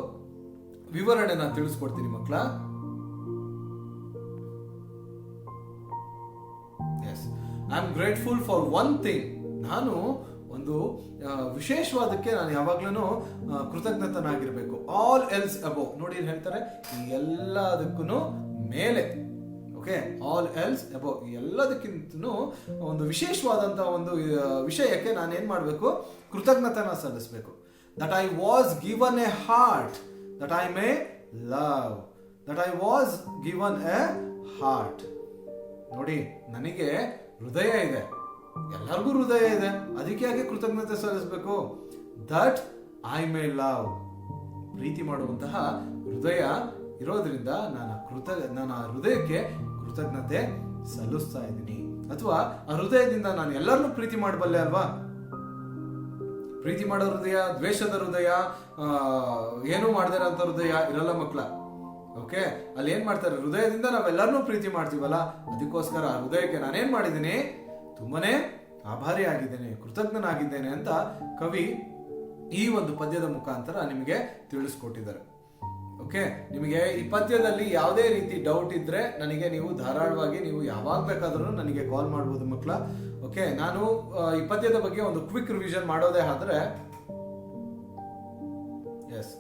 ವಿವರಣೆ ನಾನು ತಿಳಿಸ್ಕೊಡ್ತೀನಿ ಮಕ್ಕಳ. Yes, I am grateful for one thing. ನಾನು ಒಂದು ವಿಶೇಷವಾದಕ್ಕೆ ನಾನು ಯಾವಾಗ್ಲೂ ಕೃತಜ್ಞತನಾಗಿರ್ಬೇಕು. All else above. ನೋಡಿ ಹೇಳ್ತಾರೆ, ಈ ಎಲ್ಲದಕ್ಕೂ ಮೇಲೆ. ಓಕೆ, ಆಲ್ ಎಲ್ಸ್ ಅಬೋವ್, ಎಲ್ಲದಕ್ಕಿಂತನೂ ಒಂದು ವಿಶೇಷವಾದಂತಹ ಒಂದು ವಿಷಯಕ್ಕೆ ನಾನು ಏನ್ ಮಾಡಬೇಕು? ಕೃತಜ್ಞತನ ಸಲ್ಲಿಸಬೇಕು. That I was given A heart that I may love. That I was given A heart. ನೋಡಿ, ನನಗೆ ಹೃದಯ ಇದೆ, ಎಲ್ಲರಿಗೂ ಹೃದಯ ಇದೆ, ಅದಕ್ಕೆ ಯಾಕೆ ಕೃತಜ್ಞತೆ ಸಲ್ಲಿಸಬೇಕು? That I may love. ಪ್ರೀತಿ ಮಾಡುವಂತಹ ಹೃದಯ ಇರೋದ್ರಿಂದ ನನ್ನ ಹೃದಯಕ್ಕೆ ಕೃತಜ್ಞತೆ ಸಲ್ಲಿಸ್ತಾ ಇದ್ದೀನಿ. ಅಥವಾ ಆ ಹೃದಯದಿಂದ ನಾನು ಎಲ್ಲರನ್ನೂ ಪ್ರೀತಿ ಮಾಡಬಲ್ಲೆ ಅಲ್ವಾ? ಪ್ರೀತಿ ಮಾಡೋ ಹೃದಯ, ದ್ವೇಷದ ಹೃದಯ, ಏನೂ ಮಾಡದೇ ಇರೋಂಥ ಹೃದಯ ಇರಲ್ಲ ಮಕ್ಕಳ. ಓಕೆ, ಅಲ್ಲಿ ಏನ್ ಮಾಡ್ತಾರೆ? ಹೃದಯದಿಂದ ನಾವೆಲ್ಲರನ್ನೂ ಪ್ರೀತಿ ಮಾಡ್ತೀವಲ್ಲ, ಅದಕ್ಕೋಸ್ಕರ ಆ ಹೃದಯಕ್ಕೆ ನಾನೇನ್ ಮಾಡಿದ್ದೀನಿ? ತುಂಬಾನೇ ಆಭಾರಿ ಆಗಿದ್ದೇನೆ, ಕೃತಜ್ಞನಾಗಿದ್ದೇನೆ ಅಂತ ಕವಿ ಈ ಒಂದು ಪದ್ಯದ ಮುಖಾಂತರ ನಿಮಗೆ ತಿಳಿಸ್ಕೊಟ್ಟಿದ್ದಾರೆ. ಓಕೆ, ನಿಮಗೆ ಈ ಪದ್ಯದಲ್ಲಿ ಯಾವುದೇ ರೀತಿ ಡೌಟ್ ಇದ್ರೆ ನನಗೆ ನೀವು ಧಾರಾಳವಾಗಿ ನೀವು ಯಾವಾಗ ಬೇಕಾದ್ರೂ ನನಗೆ ಕಾಲ್ ಮಾಡ್ಬೋದು ಮಕ್ಕಳ. ಓಕೆ, ನಾನು ಈ ಪದ್ಯದ ಬಗ್ಗೆ ಒಂದು ಕ್ವಿಕ್ ರಿವಿಷನ್ ಮಾಡೋದೇ ಆದ್ರೆ, ಎಸ್,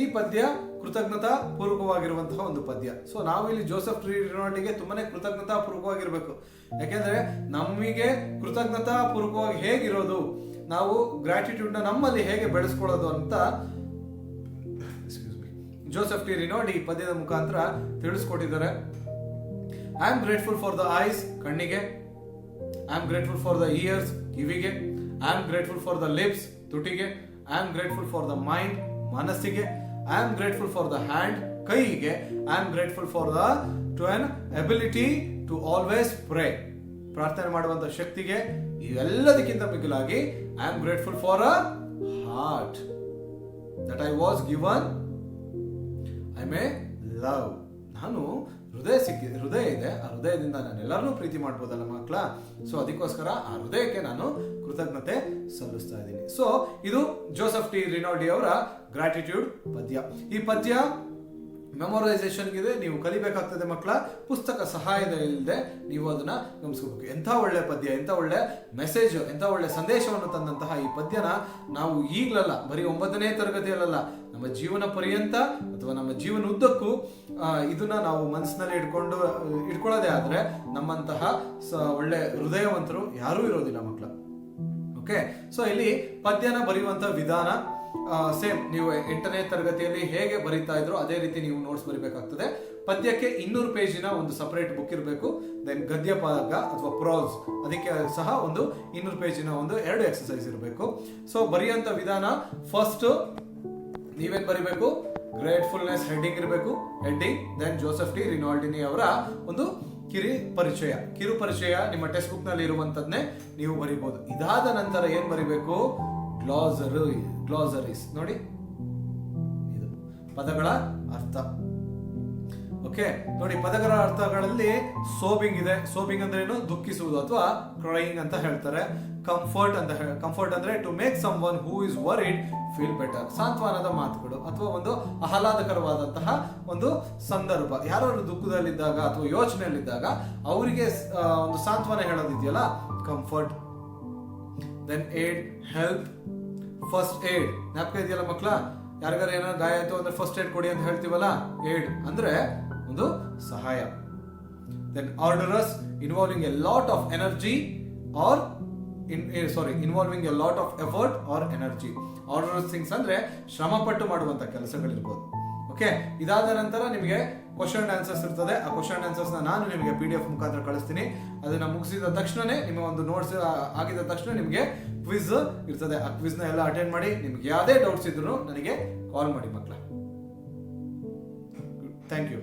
ಈ ಪದ್ಯ ಕೃತಜ್ಞತಾ ಪೂರ್ವಕವಾಗಿರುವಂತಹ ಒಂದು ಪದ್ಯ. ಸೊ ನಾವು ಇಲ್ಲಿ ಜೋಸೆಫ್ ರಿನೋಲ್ಡಿಗೆ ತುಂಬಾನೇ ಕೃತಜ್ಞತಾ ಪೂರ್ವಕವಾಗಿರ್ಬೇಕು. ಯಾಕೆಂದ್ರೆ ನಮಗೆ ಕೃತಜ್ಞತಾ ಪೂರ್ವಕವಾಗಿ ಹೇಗಿರೋದು, ನಾವು ಗ್ರಾಟಿಟ್ಯೂಡ್ ನ ನಮ್ಮಲ್ಲಿ ಹೇಗೆ ಬೆಳೆಸ್ಕೊಳ್ಳೋದು ಅಂತ ಜೋಸೆಫ್ ಟಿ ರಿನೋಲ್ಡಿ ಈ ಪದ್ಯದ ಮುಖಾಂತರ ತಿಳಿಸ್ಕೊಟ್ಟಿದ್ದಾರೆ. I am grateful for the eyes, ಕಣ್ಣಿಗೆ. I am grateful for the ears, ಕಿವಿಗೆ. I am grateful for the lips, ತುಟಿಗೆ. I am grateful for the mind, ಮನಸ್ಸಿಗೆ. I am grateful for the hand, ಕೈಗೆ. I am grateful for the to an ability to always pray, ಪ್ರಾರ್ಥನೆ ಮಾಡುವಂತ ಶಕ್ತಿಗೆ. ಇವೆಲ್ಲದಕ್ಕಿಂತ ಮಿಗಿಲಾಗಿ I am grateful for a heart that I was given, I may love. ನಾನು ಹೃದಯ ಇದೆ, ಆ ಹೃದಯದಿಂದ ನಾನು ಎಲ್ಲರನ್ನೂ ಪ್ರೀತಿ ಮಾಡ್ಬೋದಲ್ಲ ಮಕ್ಕಳ. ಸೊ ಅದಕ್ಕೋಸ್ಕರ ಆ ಹೃದಯಕ್ಕೆ ನಾನು ಕೃತಜ್ಞತೆ ಸಲ್ಲಿಸ್ತಾ ಇದ್ದೀನಿ. ಸೊ ಇದು ಜೋಸೆಫ್ ಟಿ ರಿನೋಲ್ಡಿ ಅವರ ಗ್ರಾಟಿಟ್ಯೂಡ್ ಪದ್ಯ. ಈ ಪದ್ಯ ಮೆಮೊರೈಸೇಷನ್ ಗಿದೆ, ನೀವು ಕಲಿಬೇಕಾಗ್ತದೆ ಮಕ್ಕಳ. ಪುಸ್ತಕ ಸಹಾಯದ ಇಲ್ಲದೆ ನೀವು ಅದನ್ನ ಗಮನಿಸಬೇಕು. ಎಂಥ ಒಳ್ಳೆ ಪದ್ಯ, ಎಂಥ ಒಳ್ಳೆ ಮೆಸೇಜ್, ಎಂಥ ಒಳ್ಳೆ ಸಂದೇಶವನ್ನು ತಂದಂತಹ ಈ ಪದ್ಯನ ನಾವು ಈಗಲಲ್ಲ, ಬರೀ 9ನೇ ತರಗತಿಯಲ್ಲ, ನಮ್ಮ ಜೀವನ ಪರ್ಯಂತ ಅಥವಾ ನಮ್ಮ ಜೀವನ ಉದ್ದಕ್ಕೂ ಇದನ್ನ ನಾವು ಮನಸ್ಸಿನಲ್ಲಿ ಇಟ್ಕೊಳ್ಳೋದೇ ಆದ್ರೆ ನಮ್ಮಂತಹ ಒಳ್ಳೆ ಹೃದಯವಂತರು ಯಾರೂ ಇರೋದಿಲ್ಲ ಮಕ್ಕಳ. ಓಕೆ, ಸೊ ಇಲ್ಲಿ ಪದ್ಯನ ಬರೆಯುವಂತ ವಿಧಾನ ಸೇಮ್ ನೀವು 8ನೇ ತರಗತಿಯಲ್ಲಿ ಹೇಗೆ ಬರೀತಾ ಇದ್ರು ಅದೇ ರೀತಿ ನೀವು ನೋಟ್ಸ್ ಬರೀಬೇಕಾಗ್ತದೆ. ಪದ್ಯಕ್ಕೆ 200 ಪೇಜಿನ ಒಂದು ಸಪರೇಟ್ ಬುಕ್ ಇರಬೇಕು. ದೆನ್ ಗದ್ಯ ಭಾಗ ಅಥವಾ ಪ್ರೋಸ್ ಅದಕ್ಕೆ ಸಹ ಒಂದು 200 ಪೇಜಿನ ಒಂದು 2 ಎಕ್ಸರ್ಸೈಸ್ ಇರಬೇಕು. ಸೊ ಬರೆಯುವಂತ ವಿಧಾನ, ಫಸ್ಟ್ ನೀವೇನ್ ಬರಿಬೇಕು, ಗ್ರೇಟ್ಫುಲ್ನೆಸ್ ಹೆಡ್ಡಿಂಗ್ ಇರಬೇಕು, ಹೆಡ್ಡಿಂಗ್. ದೆನ್ ಜೋಸೆಫ್ ಟಿ ರಿನಾಲ್ಡಿನಿ ಅವರ ಒಂದು ಕಿರು ಪರಿಚಯ ನಿಮ್ಮ ಟೆಕ್ಸ್ಟ್ ಬುಕ್ ನಲ್ಲಿ ಇರುವಂತದ್ನೇ ನೀವು ಬರಿಬಹುದು. ಇದಾದ ನಂತರ ಏನ್ ಬರಿಬೇಕು, ಗ್ಲಾಸರೀಸ್ ನೋಡಿ, ಇದು ಪದಗಳ ಅರ್ಥ. ಓಕೆ ನೋಡಿ, ಪದಗಳ ಅರ್ಥಗಳಲ್ಲಿ ಸೋಬಿಂಗ್ ಇದೆ. ಸೋಬಿಂಗ್ ಅಂದ್ರೆ ಏನು, ದುಃಖಿಸುವುದು ಅಥವಾ ಕ್ರೈಯಿಂಗ್ ಅಂತ ಹೇಳ್ತಾರೆ. ಕಂಫರ್ಟ್ ಅಂದ್ರೆ to make someone who is worried feel better, ಸಾಂತ್ವನದ ಮಾತುಗಳು ಅಥವಾ ಒಂದು ಆಹ್ಲಾದಕರವಾದಂತಹ ಒಂದು ಸಂದರ್ಭ. ಯಾರು ದುಃಖದಲ್ಲಿದ್ದಾಗ ಅಥವಾ ಯೋಚನೆಯಲ್ಲಿದ್ದಾಗ ಅವರಿಗೆ ಒಂದು ಸಾಂತ್ವನ ಹೇಳೋದಿದೆಯಲ್ಲ, comfort. Then aid, help. First aid ಜ್ಞಾಪಕ ಇದೆಯಲ್ಲ ಮಕ್ಕಳ, ಯಾರಿಗಾರ ಏನಾದ್ರು ಗಾಯ ಆಯ್ತು ಅಂದ್ರೆ ಫಸ್ಟ್ ಏಡ್ ಕೊಡಿ ಅಂತ ಹೇಳ್ತೀವಲ್ಲ, ಏಡ್ ಅಂದ್ರೆ ಒಂದು ಸಹಾಯ. Then arduous, involving a lot of energy or involving a lot of effort or energy. Arduous things ಅಂದ್ರೆ ಶ್ರಮ ಪಟ್ಟು ಮಾಡುವಂತ ಕೆಲಸಗಳಿರ್ಬೋದು. ಓಕೆ, ಇದಾದ ನಂತರ ನಿಮಗೆ ಕ್ವಶನ್ ಆನ್ಸರ್ಸ್ ಇರ್ತದೆ. ಆ ಕ್ವಶನ್ ಆನ್ಸರ್ಸ್ ನಾನು ನಿಮಗೆ PDF ಮುಖಾಂತರ ಕಳಿಸ್ತೀನಿ. ಅದನ್ನ ಮುಗಿಸಿದ ತಕ್ಷಣನೇ ನಿಮ್ಮ ಒಂದು ನೋಟ್ಸ್ ಆಗಿದ ತಕ್ಷಣ ನಿಮಗೆ ಕ್ವಿಜ್ ಇರ್ತದೆ. ಆ ಕ್ವಿಜ್ ನ ಎಲ್ಲ ಅಟೆಂಡ್ ಮಾಡಿ. ನಿಮ್ಗೆ ಯಾವುದೇ ಡೌಟ್ಸ್ ಇದ್ರು ನನಗೆ ಕಾಲ್ ಮಾಡಿ ಮಕ್ಕಳ. Thank you.